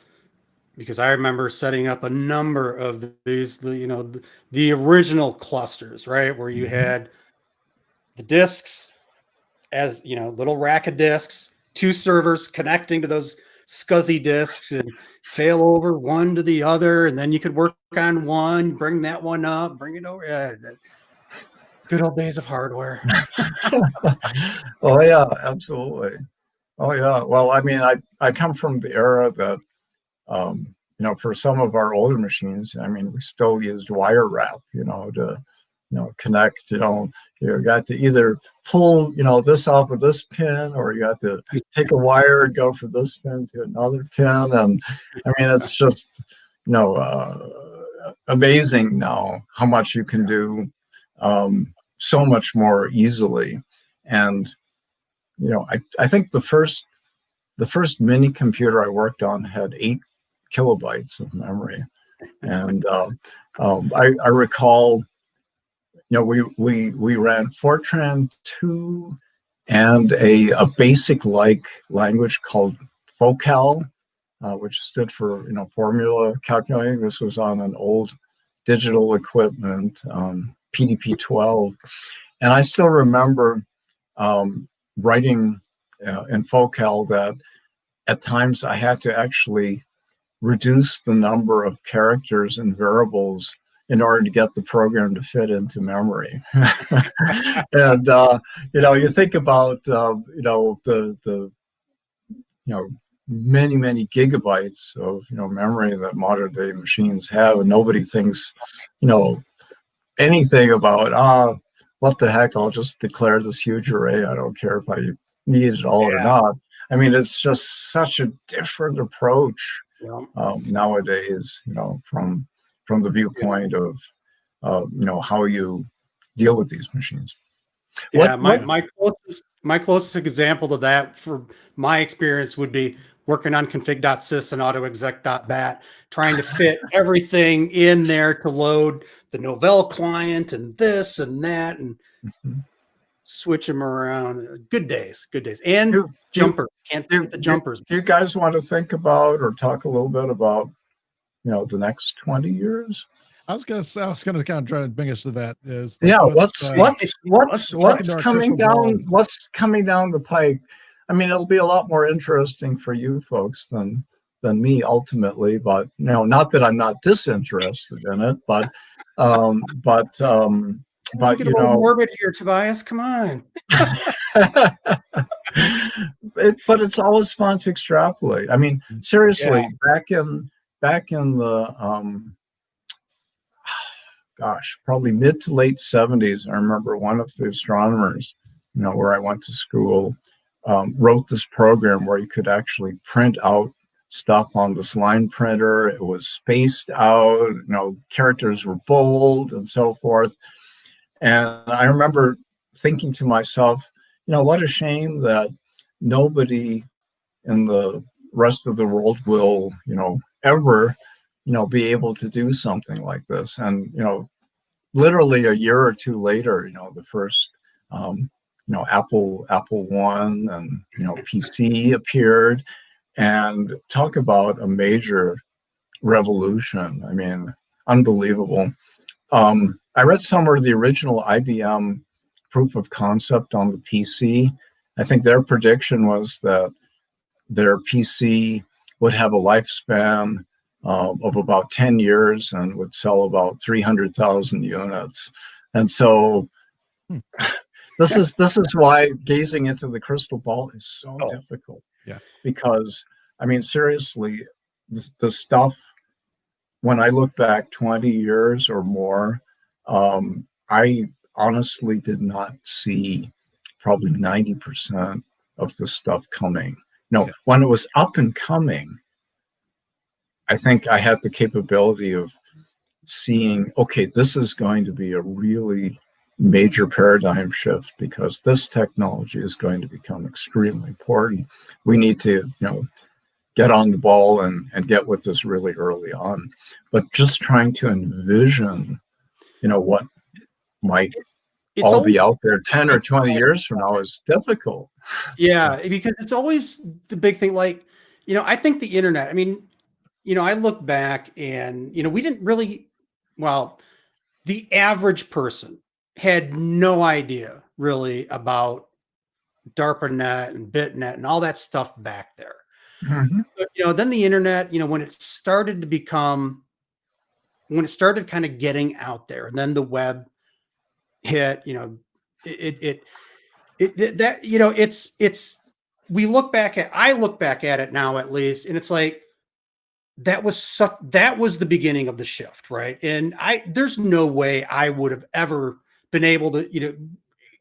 because I remember setting up a number of these, the original clusters, right, where you had the disks as little rack of disks, 2 servers connecting to those SCSI disks, and fail over one to the other, and then you could work on one, bring that one up, bring it over. Good old days of hardware. Oh yeah, absolutely. Oh yeah. Well, I mean, I come from the era that for some of our older machines, I mean, we still used wire wrap, to connect. You got to either pull this off of this pin, or you got to take a wire and go from this pin to another pin. And I mean, it's just amazing now how much you can do so much more easily. And I think the first mini computer I worked on had 8 kilobytes of memory. And I recall we ran Fortran 2 and a basic language called FOCAL, which stood for formula calculating. This was on an old digital equipment, PDP-12. And I still remember writing in Focal that at times I had to actually reduce the number of characters and variables in order to get the program to fit into memory. And, you think about, the many gigabytes of, memory that modern day machines have, and nobody thinks, anything about, what the heck, I'll just declare this huge array. I don't care if I need it all or not. I mean, it's just such a different approach nowadays, from the viewpoint of, how you deal with these machines. Yeah, my closest example to that, for my experience, would be working on config.sys and autoexec.bat, trying to fit everything in there to load the Novell client and this and that, and switch them around. Good days. And jumpers. Can't forget the jumpers. Do you guys want to think about or talk a little bit about, the next 20 years? I was gonna kind of try to bring us to that. What's coming down? What's coming down the pike? I mean, it'll be a lot more interesting for you folks than me ultimately. But not that I'm not disinterested in it, but morbid here, Tobias. Come on. But it's always fun to extrapolate. I mean, seriously, back in the probably mid to late 70s, I remember one of the astronomers, where I went to school, wrote this program where you could actually print out stuff on this line printer. It was spaced out, characters were bold and so forth. And I remember thinking to myself, what a shame that nobody in the rest of the world will, ever, be able to do something like this. And, literally a year or two later, the first, Apple One and, PC appeared, and talk about a major revolution. I mean, unbelievable. I read somewhere the original IBM proof of concept on the PC. I think their prediction was that their PC would have a lifespan of about 10 years and would sell about 300,000 units. And so this is why gazing into the crystal ball is so difficult. Yeah. Because, I mean, seriously, the stuff, when I look back 20 years or more, I honestly did not see probably 90% of the stuff coming. When it was up and coming, I think I had the capability of seeing, okay, this is going to be a really major paradigm shift because this technology is going to become extremely important. We need to, get on the ball and get with this really early on. But just trying to envision, what might all be out there 10 or 20 years from now is difficult. Yeah, because it's always the big thing. Like, I think the internet, I mean, I look back and, we didn't really, the average person had no idea really about DARPANet and BitNet and all that stuff back there. Mm-hmm. But, then the internet, when it started kind of getting out there, and then the web hit, I look back at it now, at least, and it's like, that was the beginning of the shift, right? And there's no way I would have ever been able to,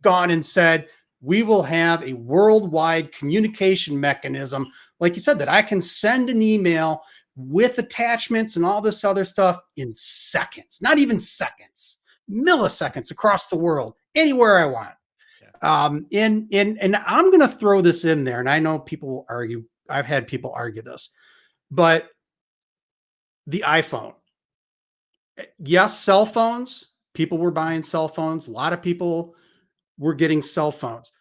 gone and said, we will have a worldwide communication mechanism, like you said, that I can send an email with attachments and all this other stuff in seconds, not even seconds, milliseconds across the world, anywhere I want. And I'm going to throw this in there. And I know people argue, I've had people argue this, but the iPhone, yes, cell phones, people were buying cell phones. A lot of people were getting cell phones,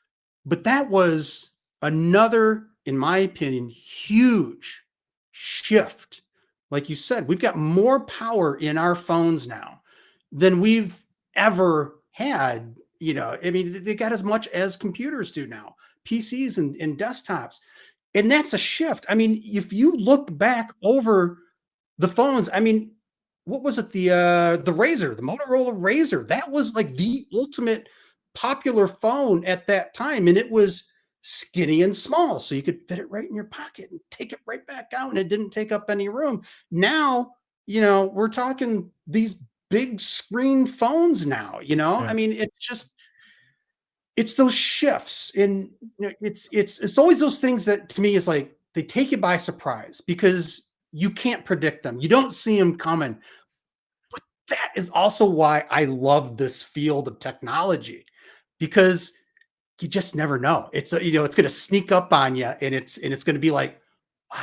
but that was another, in my opinion, huge shift like you said, we've got more power in our phones now than we've ever had. I mean, they got as much as computers do now, PCs and desktops. And that's a shift. I mean, if you look back over the phones, I mean, what was it? The Razor, the Motorola Razor, that was like the ultimate popular phone at that time. And it was skinny and small. So you could fit it right in your pocket and take it right back out. And it didn't take up any room. Now, we're talking these big screen phones now, Yeah. I mean, it's those shifts in, it's always those things that to me is like, they take you by surprise because you can't predict them. You don't see them coming. But that is also why I love this field of technology, because you just never know. It's it's going to sneak up on you, and it's going to be like, wow,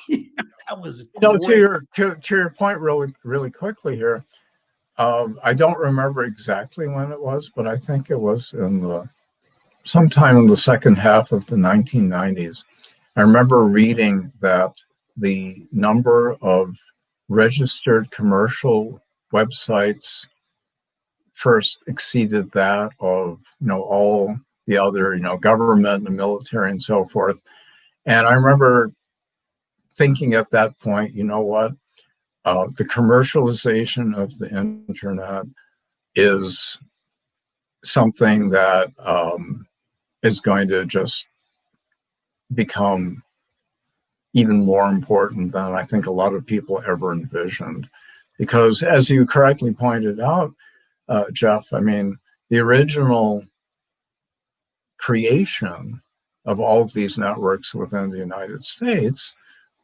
that was great. To your point, really quickly here. I don't remember exactly when it was, but I think it was sometime in the second half of the 1990s. I remember reading that the number of registered commercial websites first exceeded that of all the other government and military and so forth. And I remember thinking at that point, what, the commercialization of the internet is something that is going to just become even more important than I think a lot of people ever envisioned. Because as you correctly pointed out, Jeff, I mean, the original creation of all of these networks within the United States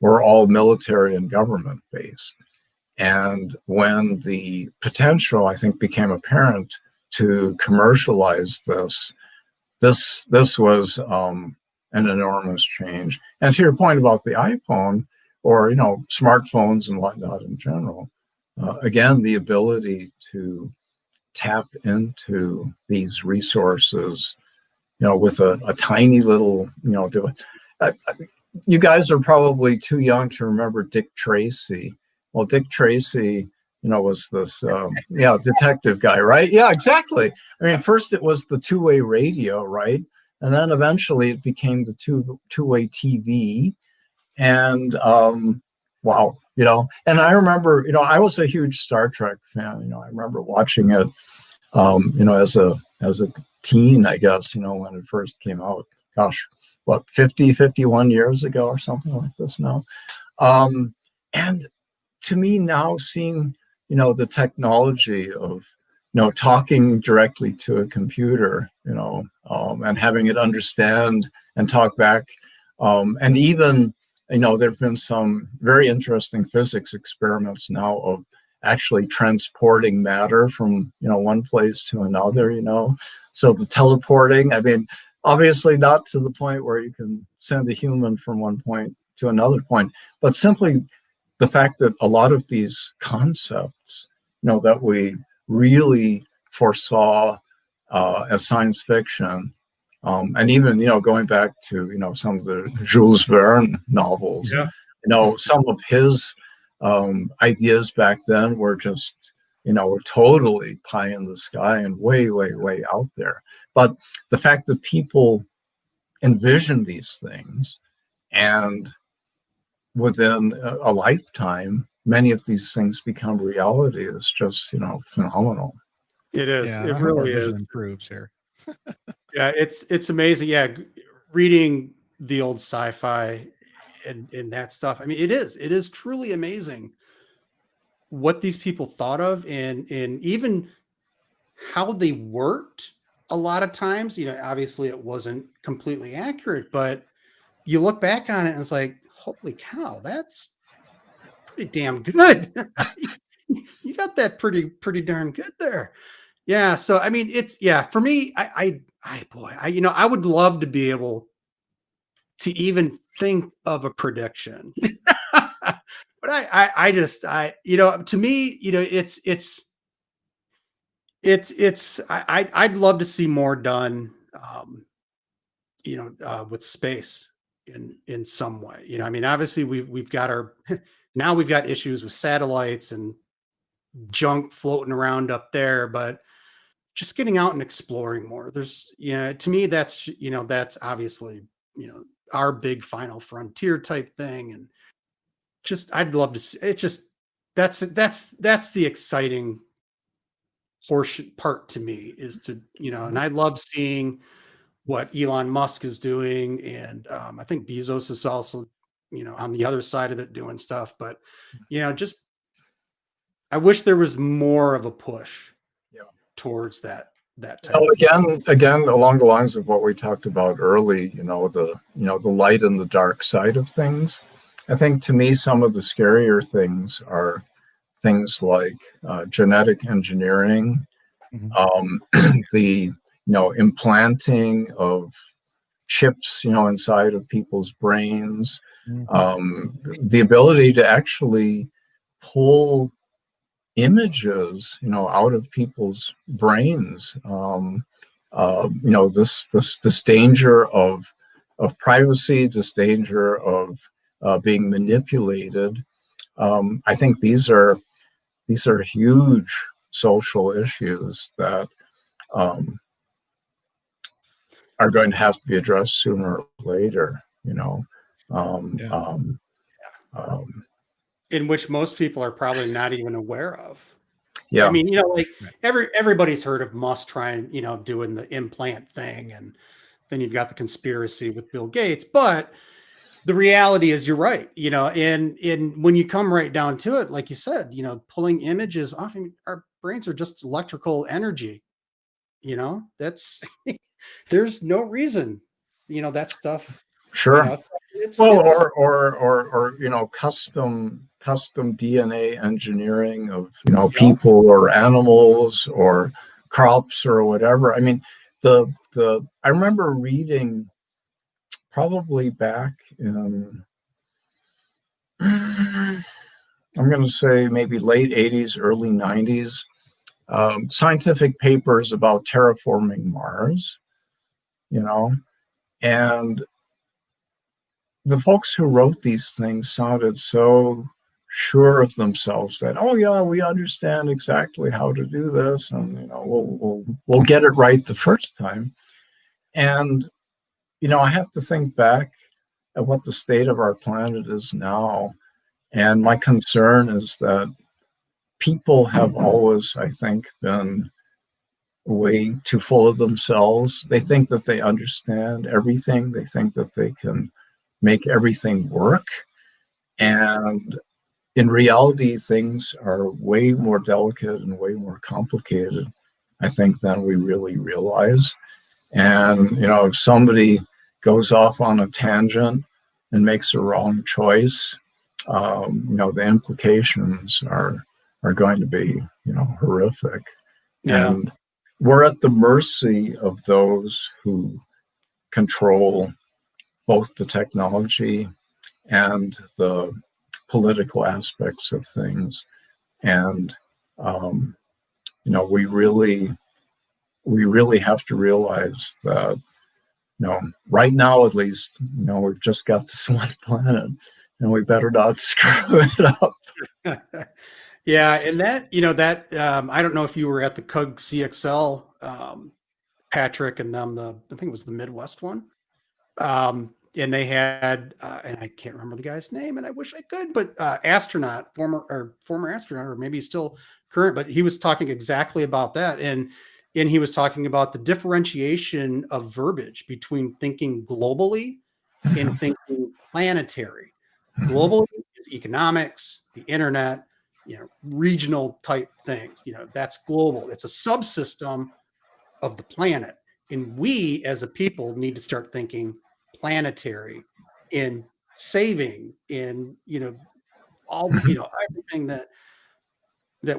were all military and government based. And when the potential, I think, became apparent to commercialize this was an enormous change. And to your point about the iPhone or smartphones and whatnot in general, again, the ability to tap into these resources, with a tiny little, device. You guys are probably too young to remember Dick Tracy. Well, Dick Tracy, was this, detective guy, right? Yeah, exactly. I mean, first it was the two-way radio, right? And then eventually it became the two-way TV. And wow, and I remember, I was a huge Star Trek fan. I remember watching it, as a teen, I guess, when it first came out. Gosh, what, 51 years ago or something like this now. And to me now, seeing, the technology of, talking directly to a computer, and having it understand and talk back. And even, there've been some very interesting physics experiments now of actually transporting matter from, one place to another, So the teleporting, I mean, obviously not to the point where you can send a human from one point to another point, but simply the fact that a lot of these concepts, that we really foresaw as science fiction, and even, going back to, some of the Jules Verne novels, some of his ideas back then were just, were totally pie in the sky and way, way, way out there. But the fact that people envision these things, and within a lifetime, many of these things become reality is just, phenomenal. It is. Yeah, It I hope really our vision is. improves here. Yeah, it's amazing. Yeah, reading the old sci-fi and that stuff. I mean, it is truly amazing what these people thought of, and even how they worked. A lot of times, obviously it wasn't completely accurate, but you look back on it and it's like, holy cow, that's pretty damn good. You got that pretty darn good there. Yeah. So I mean, for me, I would love to be able to even think of a prediction. But to me, I'd love to see more done, with space in some way. I mean, obviously we've got our Now we've got issues with satellites and junk floating around up there, but just getting out and exploring more. There's, to me, that's, that's obviously, our big final frontier type thing. And just, I'd love to see it. Just, that's the exciting portion part to me is to, and I love seeing what Elon Musk is doing. And I think Bezos is also, on the other side of it doing stuff, but, just, I wish there was more of a push towards that type Well, of again, along the lines of what we talked about early, the light and the dark side of things. I think to me, some of the scarier things are things like genetic engineering, the implanting of chips, inside of people's brains, the ability to actually pull images, out of people's brains. This danger of privacy, this danger of being manipulated. I think these are huge social issues that are going to have to be addressed sooner or later. in which most people are probably not even aware of. Yeah. I mean, like everybody's heard of Musk trying, doing the implant thing, and then you've got the conspiracy with Bill Gates. But the reality is, you're right. And when you come right down to it, like you said, pulling images off, our brains are just electrical energy. That's there's no reason, that stuff. Sure. It's or custom DNA engineering of people or animals or crops or whatever. I mean, I remember reading probably back in I'm going to say maybe late 80s, early 90s, scientific papers about terraforming Mars, and the folks who wrote these things sounded so sure of themselves that, oh yeah, we understand exactly how to do this, and we'll get it right the first time. And I have to think back at what the state of our planet is now, and my concern is that people have always, I think, been way too full of themselves. They think that they understand everything. They think that they can make everything work. And in reality, things are way more delicate and way more complicated, I think, than we really realize. And, if somebody goes off on a tangent and makes a wrong choice, the implications are going to be, horrific. Yeah. And we're at the mercy of those who control both the technology and the political aspects of things. And, we really have to realize that, right now, at least, we've just got this one planet and we better not screw it up. Yeah. And that, I don't know if you were at the CUG CXL, Patrick and them, I think it was the Midwest one. And they had, and I can't remember the guy's name, and I wish I could, but former astronaut, or maybe still current, but he was talking exactly about that. And he was talking about the differentiation of verbiage between thinking globally and thinking planetary. Globally is economics, the internet, regional type things. That's global. It's a subsystem of the planet. And we as a people need to start thinking planetary in saving, in, all, everything that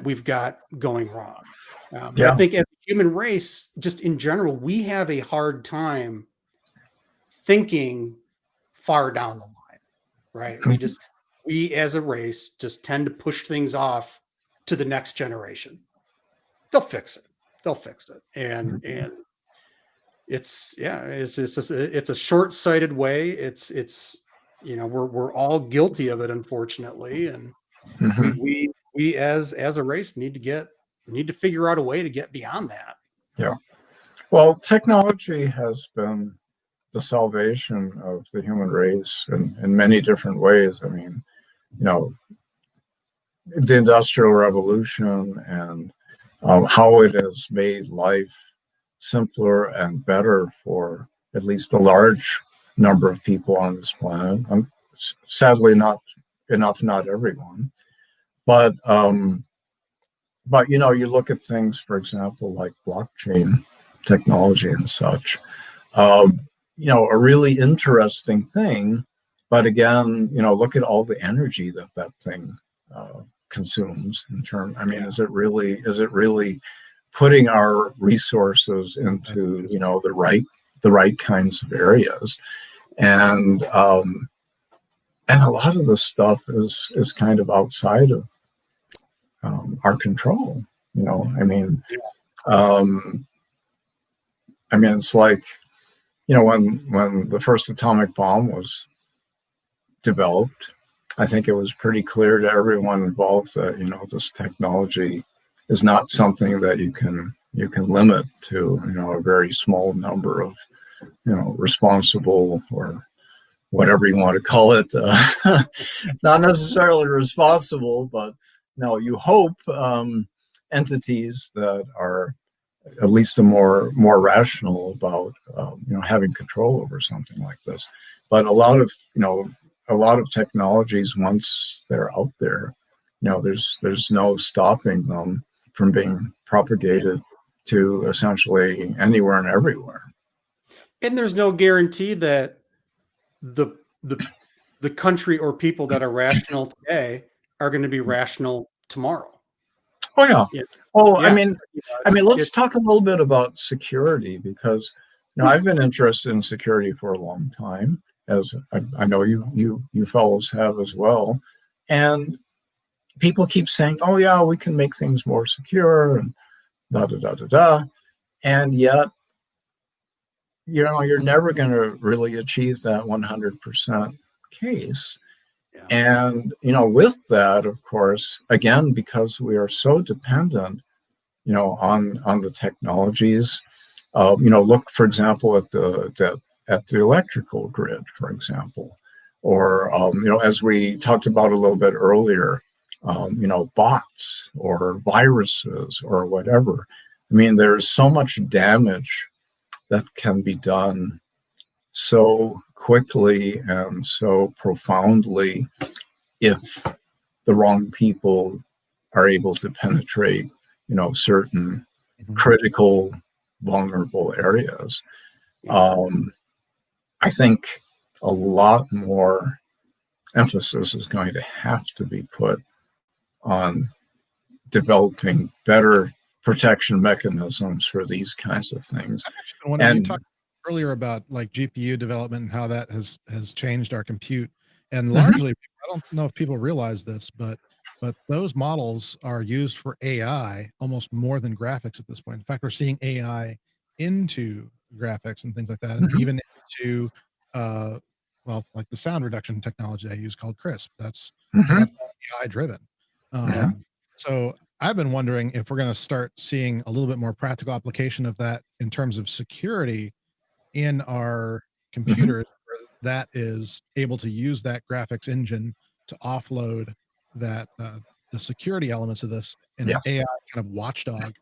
we've got going wrong. I think as a human race, just in general, we have a hard time thinking far down the line, right? We as a race just tend to push things off to the next generation. They'll fix it. And it's a short-sighted way. It's we're all guilty of it, unfortunately, and Mhm. we as a race need to figure out a way to get beyond that. Yeah. Well, technology has been the salvation of the human race in many different ways. I mean, you know, the Industrial Revolution and how it has made life simpler and better for at least a large number of people on this planet. Sadly, not everyone. But you look at things, for example, like blockchain technology and such. Um, a really interesting thing. But again, look at all the energy that thing consumes. I mean, is it really putting our resources into the right kinds of areas? And a lot of the stuff is kind of outside of our control. It's like, when the first atomic bomb was developed, I think it was pretty clear to everyone involved that this technology is not something that you can limit to a very small number of responsible, or whatever you want to call it, not necessarily responsible, but you hope entities that are at least more rational about having control over something like this. But a lot of technologies, once they're out there, there's no stopping them from being propagated to essentially anywhere and everywhere. And there's no guarantee that the country or people that are rational today are going to be rational tomorrow. Oh yeah. Yeah. Well, Yeah. Let's talk a little bit about security, because I've been interested in security for a long time, as I know you fellows have as well. And people keep saying, "Oh yeah, we can make things more secure," and da da da da da. And yet, you're never going to really achieve that 100% case. Yeah. And with that, of course, again, because we are so dependent on the technologies, look, for example, at the electrical grid, for example, or as we talked about a little bit earlier, bots or viruses or whatever. I mean, there's so much damage that can be done so quickly and so profoundly if the wrong people are able to penetrate, certain critical, vulnerable areas. I think a lot more emphasis is going to have to be put on developing better protection mechanisms for these kinds of things. When you talked earlier about like GPU development and how that has changed our compute, and largely, I don't know if people realize this, but those models are used for AI almost more than graphics at this point. In fact, we're seeing AI into graphics and things like that, and even into like the sound reduction technology I use called Crisp. That's AI driven. So I've been wondering if we're going to start seeing a little bit more practical application of that in terms of security in our computers, where that is able to use that graphics engine to offload that the security elements of this in an AI kind of watchdog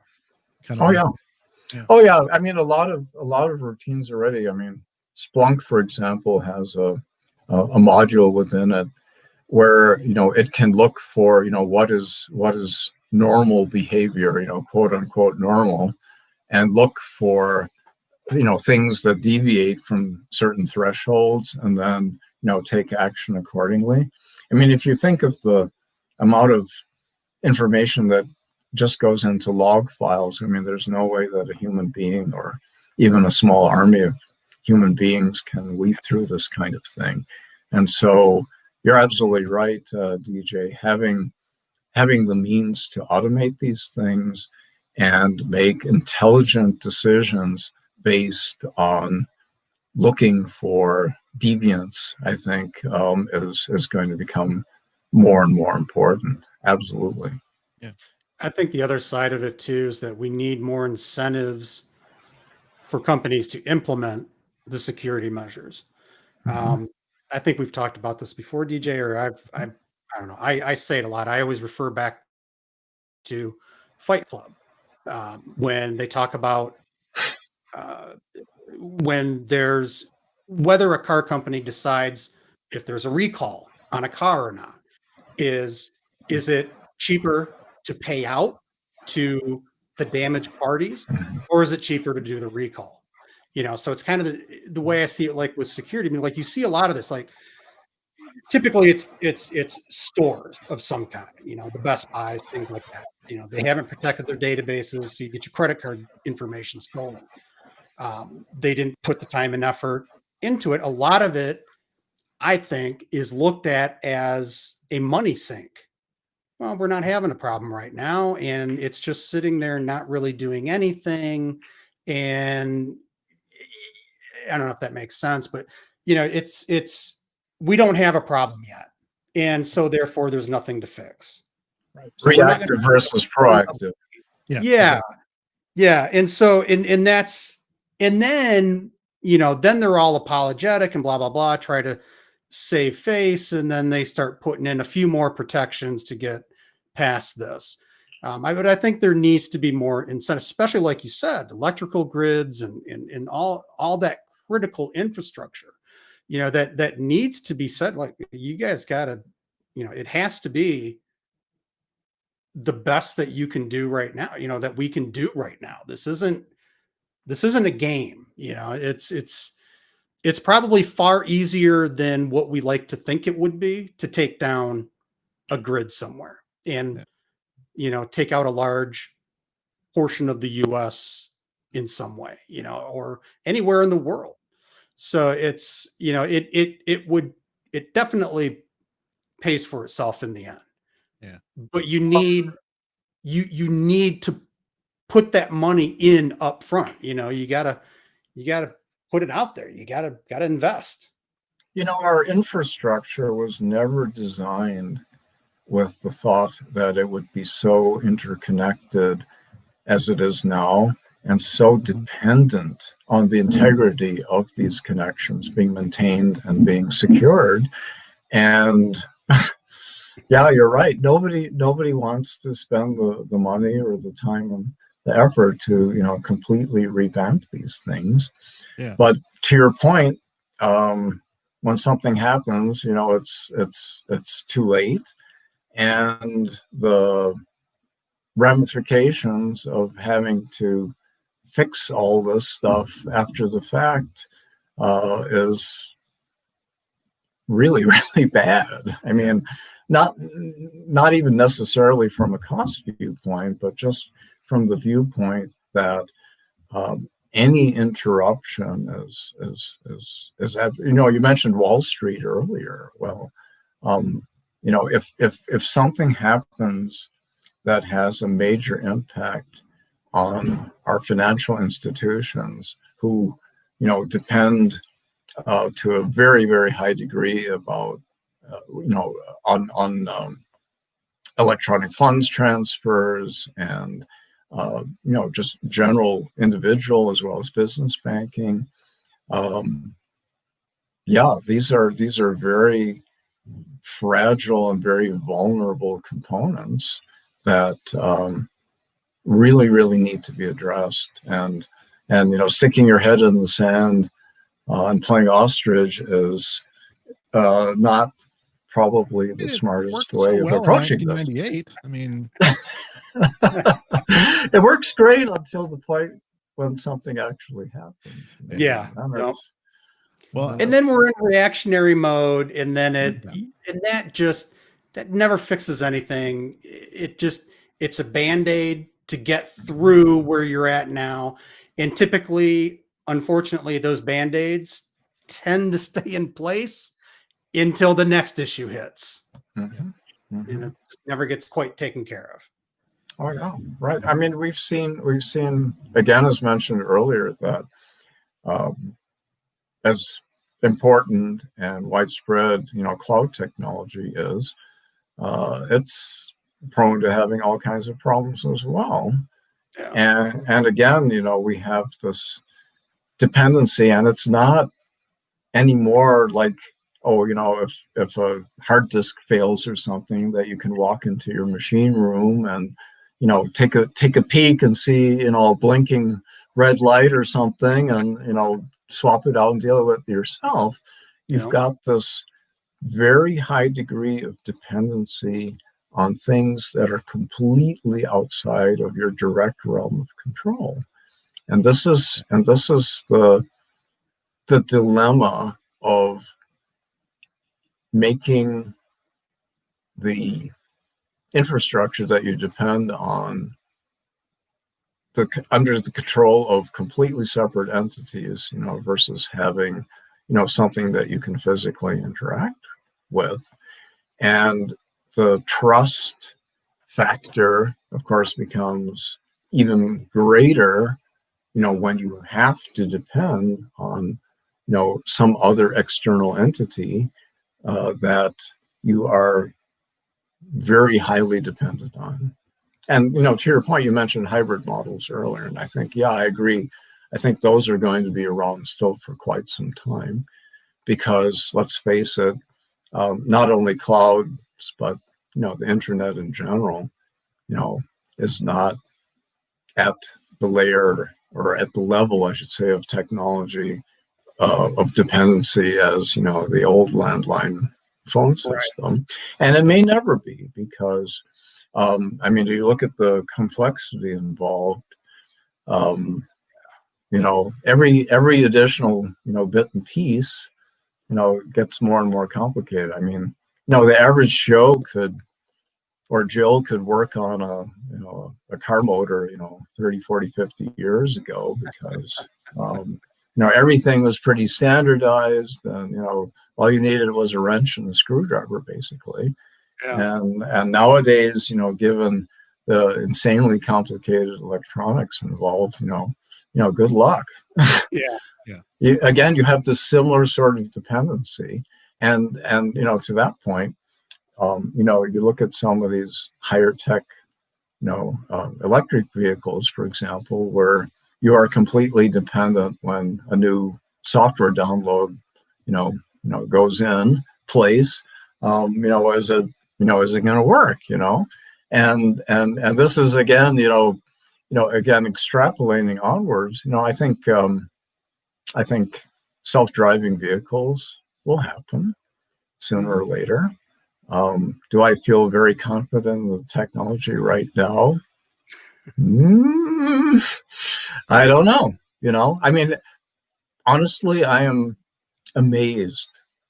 kind of. Oh yeah. I mean, a lot of routines already. I mean, Splunk, for example, has a module within it where it can look for what is normal behavior, quote unquote normal, and look for things that deviate from certain thresholds, and then take action accordingly. I mean, if you think of the amount of information that just goes into log files, I mean, there's no way that a human being or even a small army of human beings can weed through this kind of thing. And so you're absolutely right, DJ, having the means to automate these things and make intelligent decisions based on looking for deviance, I think, is going to become more and more important. Absolutely. Yeah. I think the other side of it too is that we need more incentives for companies to implement the security measures. Mhm. I think we've talked about this before, DJ, or I don't know. I say it a lot. I always refer back to Fight Club when they talk about uh, when there's whether a car company decides if there's a recall on a car or not. Is it cheaper to pay out to the damaged parties, or is it cheaper to do the recall? So it's kind of the way I see it, like with security. I mean, like you see a lot of this, like typically it's stores of some kind, the Best Buys, things like that. They haven't protected their databases, so you get your credit card information stolen. They didn't put the time and effort into it. A lot of it, I think, is looked at as a money sink. Well, we're not having a problem right now, and it's just sitting there not really doing anything. And I don't know if that makes sense, but it's we don't have a problem yet, and so therefore there's nothing to fix. Right. So we're not going Reactive versus proactive. Yeah. yeah, Exactly. yeah, and so and that's and then then they're all apologetic and blah blah blah, try to save face, and then they start putting in a few more protections to get past this. I think there needs to be more incentive, especially like you said, electrical grids and all that critical infrastructure. That needs to be said. Like you guys got to, it has to be the best that you can do right now. That we can do right now. This isn't a game. It's probably far easier than what we like to think it would be to take down a grid somewhere and take out a large portion of the US in some way, or anywhere in the world. So it's, it definitely pays for itself in the end. Yeah. But you need to put that money in up front. You gotta put it out there. You gotta invest. Our infrastructure was never designed with the thought that it would be so interconnected as it is now, and so dependent on the integrity of these connections being maintained and being secured. And yeah, you're right. Nobody wants to spend the money or the time and the effort to completely revamp these things. Yeah. But to your point, when something happens, it's too late, and the ramifications of having to fix all this stuff after the fact is really, really bad. I mean, not even necessarily from a cost viewpoint, but just from the viewpoint that any interruption is you mentioned Wall Street earlier. Well, if something happens that has a major impact on our financial institutions, who depend to a very, very high degree about on electronic funds transfers and just general individual as well as business banking. These are very fragile and very vulnerable components that really, really need to be addressed. And sticking your head in the sand and playing ostrich is not probably the smartest way of approaching this. 1998. I mean, it works great until the point when something actually happens. Yeah. And then we're in reactionary mode, and then that never fixes anything. It's a Band-Aid to get through where you're at now. And typically, unfortunately, those Band-Aids tend to stay in place until the next issue hits. Mm-hmm. Mm-hmm. And it just never gets quite taken care of. Oh yeah, right. I mean, we've seen again, as mentioned earlier, that as important and widespread, cloud technology is, it's prone to having all kinds of problems as well. Yeah. And again, we have this dependency, and it's not anymore like, oh, if a hard disk fails or something, that you can walk into your machine room and take a peek and see a blinking red light or something, and swap it out and deal with it yourself. You've got this very high degree of dependency on things that are completely outside of your direct realm of control. And this is the dilemma of making the infrastructure that you depend on under the control of completely separate entities, versus having, something that you can physically interact with. And the trust factor, of course, becomes even greater, when you have to depend on, some other external entity that you are very highly dependent on. And, to your point, you mentioned hybrid models earlier, and I think, yeah, I agree. I think those are going to be around still for quite some time, because let's face it, not only clouds, but, the internet in general, is not at the layer, or at the level, I should say, of technology, of dependency as, the old landline phone system. Right. And it may never be, because you look at the complexity involved, every additional, bit and piece, gets more and more complicated. The average Joe or Jill could work on a car motor, 30, 40, 50 years ago, because, everything was pretty standardized, and, all you needed was a wrench and a screwdriver, basically. Yeah. And nowadays, given the insanely complicated electronics involved, good luck. Yeah. You have this similar sort of dependency. And to that point, you look at some of these higher tech, electric vehicles, for example, where you are completely dependent when a new software download, goes in place. Is it going to work? And this is again, again, extrapolating onwards. I think self-driving vehicles will happen sooner or later. Do I feel very confident in the technology right now? I don't know. Honestly, I am amazed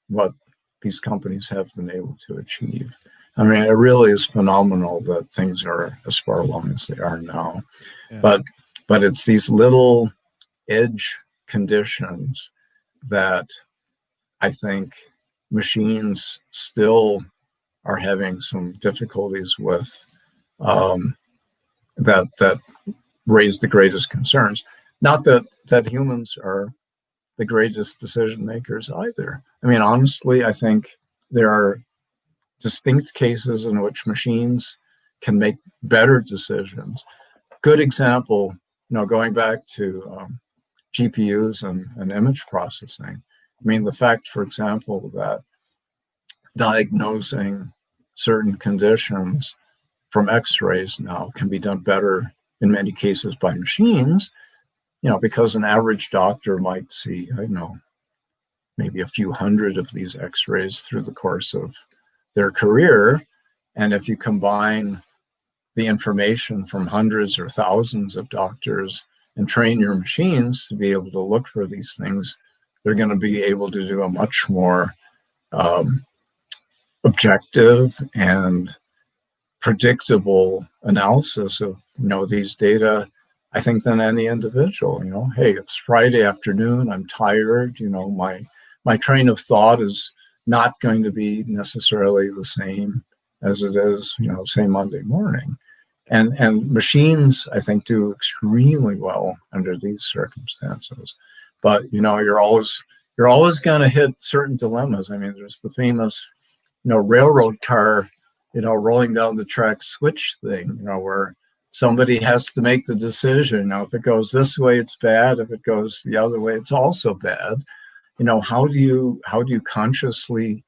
what these companies have been able to achieve. It really is phenomenal that things are as far along as they are now. Yeah. But it's these little edge conditions that I think machines still are having some difficulties with, that raise the greatest concerns. Not that humans are the greatest decision makers either. Honestly, I think there are distinct cases in which machines can make better decisions. Good example, going back to GPUs and image processing. The fact, for example, that diagnosing certain conditions from X-rays now can be done better in many cases by machines, because an average doctor might see, I don't know, maybe a few hundred of these X-rays through the course of their career. And if you combine the information from hundreds or thousands of doctors and train your machines to be able to look for these things, they're going to be able to do a much more objective and predictable analysis of these data, I think, than any individual. Hey, it's Friday afternoon, I'm tired, my train of thought is not going to be necessarily the same as it is, say, Monday morning. And machines, I think, do extremely well under these circumstances. But you're always you're always going to hit certain dilemmas. I mean, there's the famous, railroad car, rolling down the track switch thing, where somebody has to make the decision. If it goes this way, it's bad. If it goes the other way, it's also bad. How do you consciously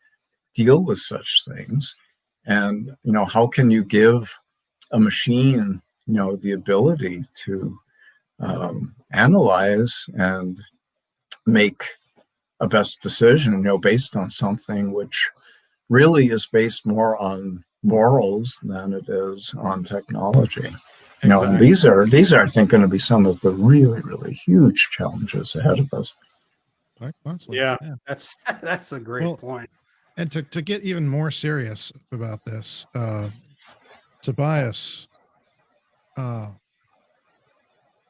deal with such things? And, how can you give a machine, the ability to analyze and make a best decision, based on something which really is based more on morals than it is on technology. Exactly. And these are, I think, going to be some of the really, really huge challenges ahead of us. Quite possibly. Yeah, that's a great point. And to get even more serious about this, Tobias, the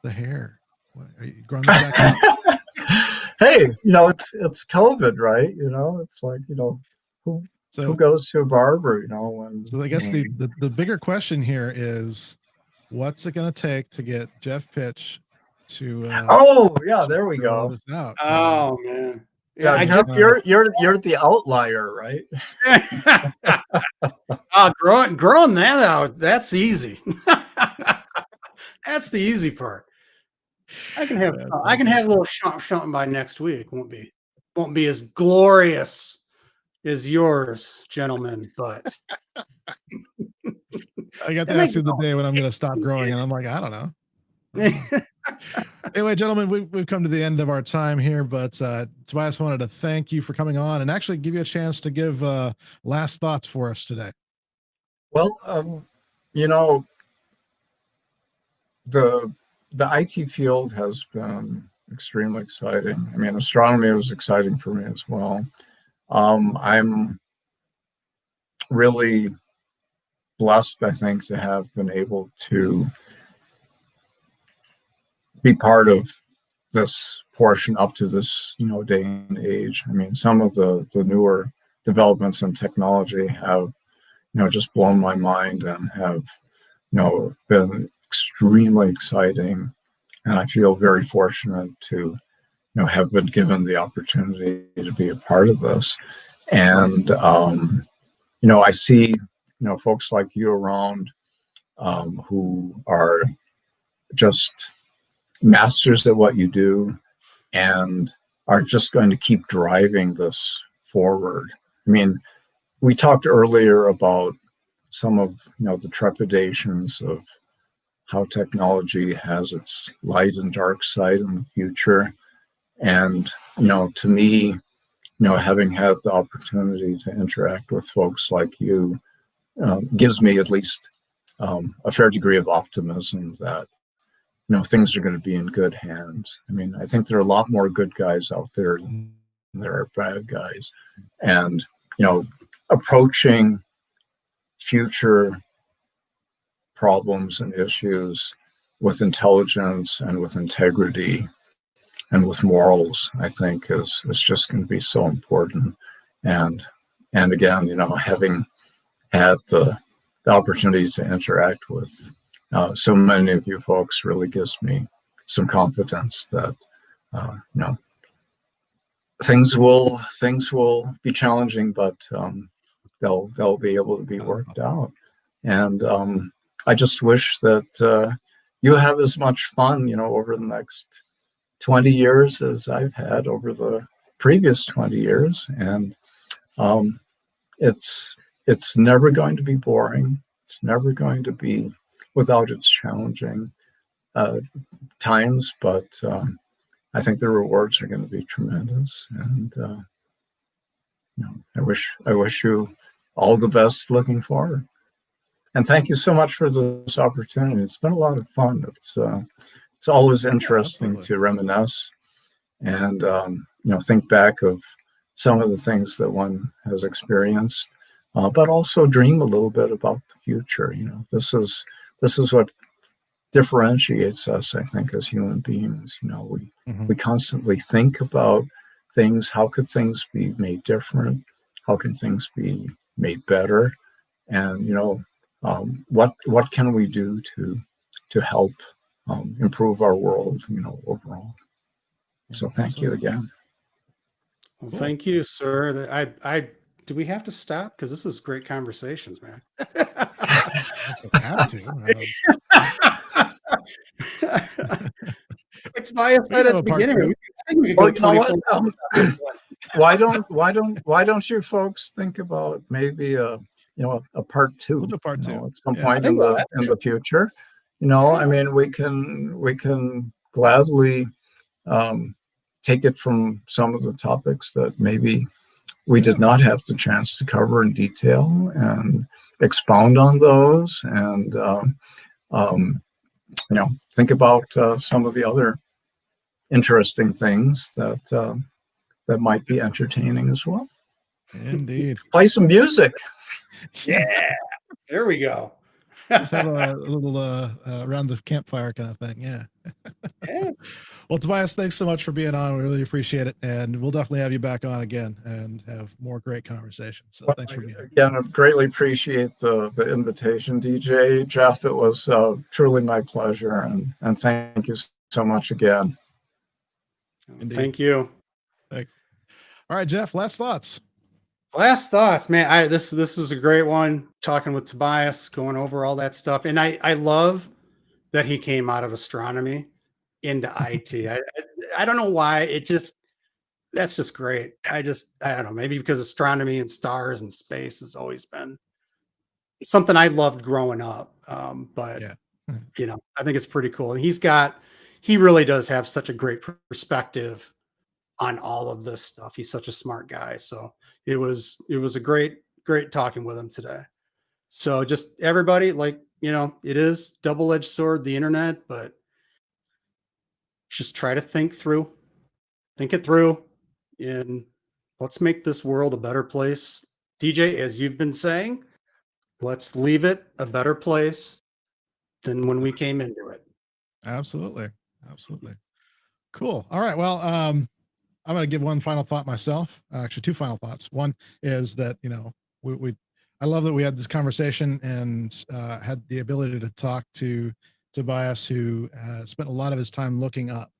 hair. What, are you growing that back? Hey, it's COVID, right? It's like, who goes to a barber, when, so I guess the bigger question here is, what's it going to take to get Jeff Pitch to there we go. This out? Oh man. Yeah, Jeff, you're the outlier, right? Growing that out, that's easy. That's the easy part. I can have a little something by next week. Won't be as glorious as yours, gentlemen, but I got to ask you the day when I'm going to stop growing, and I'm like, I don't know. Anyway, gentlemen, we've come to the end of our time here, but Tobias wanted to thank you for coming on and actually give you a chance to give last thoughts for us today. Well, the IT field has been extremely exciting. I mean, astronomy was exciting for me as well. I'm really blessed, I think, to have been able to be part of this portion up to this, day and age. I mean, some of the newer developments in technology have, just blown my mind and have, been extremely exciting. And I feel very fortunate to, have been given the opportunity to be a part of this. And, I see, folks like you around who are just masters at what you do and are just going to keep driving this forward. I mean, we talked earlier about some of, the trepidations of how technology has its light and dark side in the future. And, to me, having had the opportunity to interact with folks like you gives me at least a fair degree of optimism that, things are going to be in good hands. I mean, I think there are a lot more good guys out there than there are bad guys. And, approaching future problems and issues with intelligence and with integrity and with morals, I think is just going to be so important. And again, having had the opportunity to interact with so many of you folks really gives me some confidence that things will be challenging, but they'll be able to be worked out. And I just wish that you have as much fun, over the next 20 years as I've had over the previous 20 years. And it's never going to be boring. It's never going to be without its challenging times, but I think the rewards are going to be tremendous. And I wish you all the best looking forward. And thank you so much for this opportunity. It's been a lot of fun. It's always interesting to reminisce and think back of some of the things that one has experienced, but also dream a little bit about the future. This is what differentiates us, I think, as human beings. We constantly think about things. How could things be made different? How can things be made better? And what can we do to help improve our world, overall? So thank you again. Well, Cool. thank you, sir. I do we have to stop? Because this is great conversations, man. Don't have to. It's why I We said can at have the a part beginning. two. I think we could Well, go you know what? 24. Why don't you folks think about maybe a part two? We'll do part two. At some Yeah. I point think we'll have in to. the future. I Yeah. mean, we can gladly take it from some of the topics that maybe we did not have the chance to cover in detail and expound on those, and think about some of the other interesting things that might be entertaining as well. Indeed. Play some music. Yeah. There we go. Just have a little around the campfire kind of thing. Yeah. Yeah. Well, Tobias, thanks so much for being on. We really appreciate it. And we'll definitely have you back on again and have more great conversations. So thanks for being here. Again, I greatly appreciate the invitation, DJ. Jeff, it was truly my pleasure. And thank you so much again. Indeed. Thank you. Thanks. All right, Jeff, last thoughts. Last thoughts, man. This was a great one, talking with Tobias, going over all that stuff. And I love that he came out of astronomy into IT. I don't know why. That's just great. I don't know, maybe because astronomy and stars and space has always been something I loved growing up. But Yeah. I think it's pretty cool. And he really does have such a great perspective on all of this stuff. He's such a smart guy. So it was a great talking with him today. So just everybody, it is double-edged sword, the internet, but just try to think it through, and let's make this world a better place. DJ, as you've been saying, let's leave it a better place than when we came into it. Absolutely. Cool. All right. Well, I'm going to give one final thought myself. Actually, two final thoughts. One is that, I love that we had this conversation and had the ability to talk to Tobias, who spent a lot of his time looking up.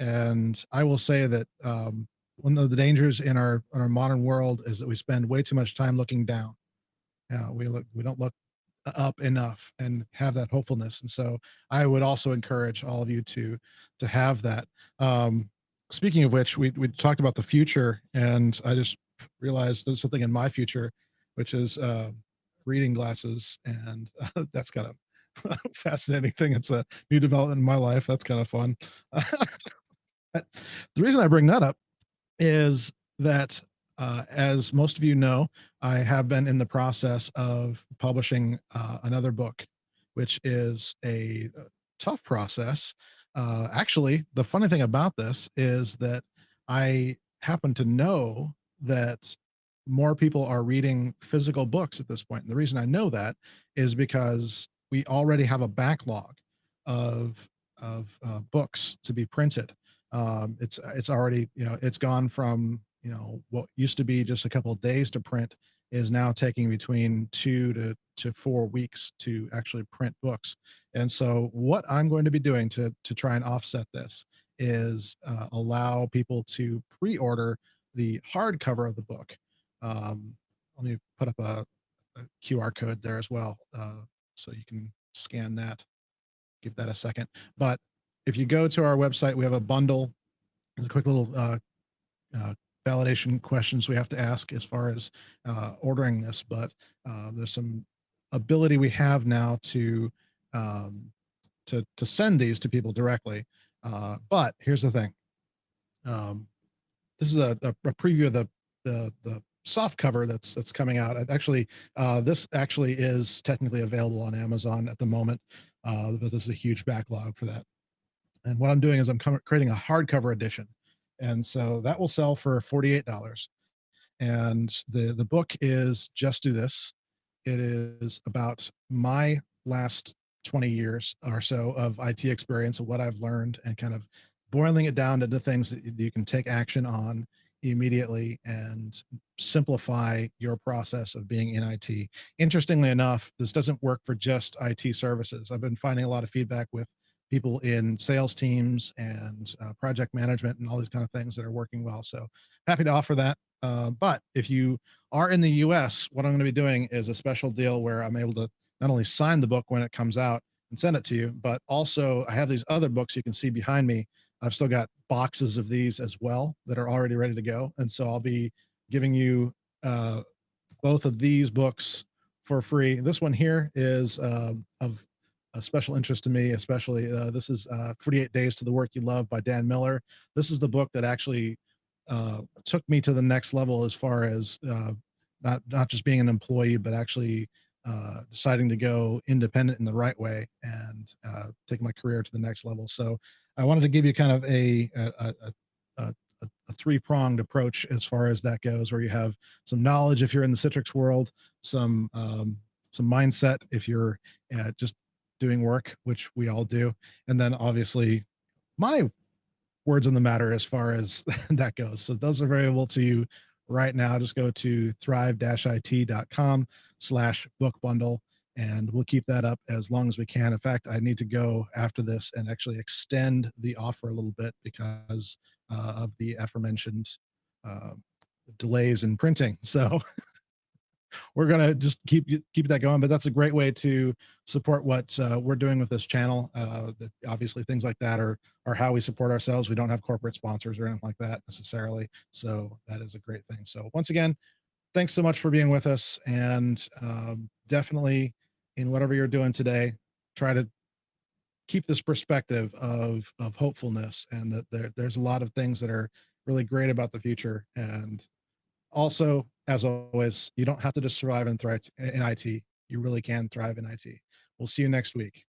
And I will say that one of the dangers in our modern world is that we spend way too much time looking down. We don't look up enough and have that hopefulness. And so I would also encourage all of you to have that. Speaking of which, we talked about the future, and I just realized there's something in my future, which is reading glasses, and that's kind of fascinating thing. It's a new development in my life. That's kind of fun. The reason I bring that up is that, as most of you know, I have been in the process of publishing another book, which is a tough process. Actually, the funny thing about this is that I happen to know that more people are reading physical books at this point. And the reason I know that is because we already have a backlog of books to be printed. It's already, it's gone from, what used to be just a couple of days to print is now taking between 2 to 4 weeks to actually print books. And so what I'm going to be doing to try and offset this is allow people to pre-order the hardcover of the book. Let me put up a QR code there as well, so you can scan that. Give that a second. But if you go to our website, we have a bundle. There's a quick little validation questions we have to ask as far as ordering this, but there's some ability we have now to send these to people directly. But here's the thing. This is a preview of the soft cover that's coming out. This actually is technically available on Amazon at the moment, but there's a huge backlog for that. And what I'm doing is I'm creating a hardcover edition, and so that will sell for $48. And the book is Just Do This. It is about my last 20 years or so of IT experience and what I've learned, and kind of boiling it down into things that you can take action on immediately and simplify your process of being in IT. Interestingly enough, this doesn't work for just IT services. I've been finding a lot of feedback with people in sales teams and project management and all these kind of things that are working well. So happy to offer that. But if you are in the US, what I'm going to be doing is a special deal where I'm able to not only sign the book when it comes out and send it to you, but also I have these other books you can see behind me. I've still got boxes of these as well that are already ready to go. And so I'll be giving you both of these books for free. This one here is of a special interest to me, especially this is 48 Days to the Work You Love by Dan Miller. This is the book that actually took me to the next level as far as not just being an employee, but actually deciding to go independent in the right way and take my career to the next level. So I wanted to give you kind of a three-pronged approach as far as that goes, where you have some knowledge if you're in the Citrix world, some mindset if you're just doing work, which we all do, and then obviously my words on the matter as far as that goes. So those are available to you right now. Just go to thrive-it.com/book bundle, and we'll keep that up as long as we can. In fact, I need to go after this and actually extend the offer a little bit because of the aforementioned uh, delays in printing. So we're gonna just keep that going. But that's a great way to support what we're doing with this channel. That obviously things like that are how we support ourselves. We don't have corporate sponsors or anything like that necessarily. So that is a great thing. So once again, thanks so much for being with us, and definitely in whatever you're doing today, try to keep this perspective of hopefulness, and that there's a lot of things that are really great about the future. And also, as always, you don't have to just survive and thrive in IT. You really can thrive in IT. We'll see you next week.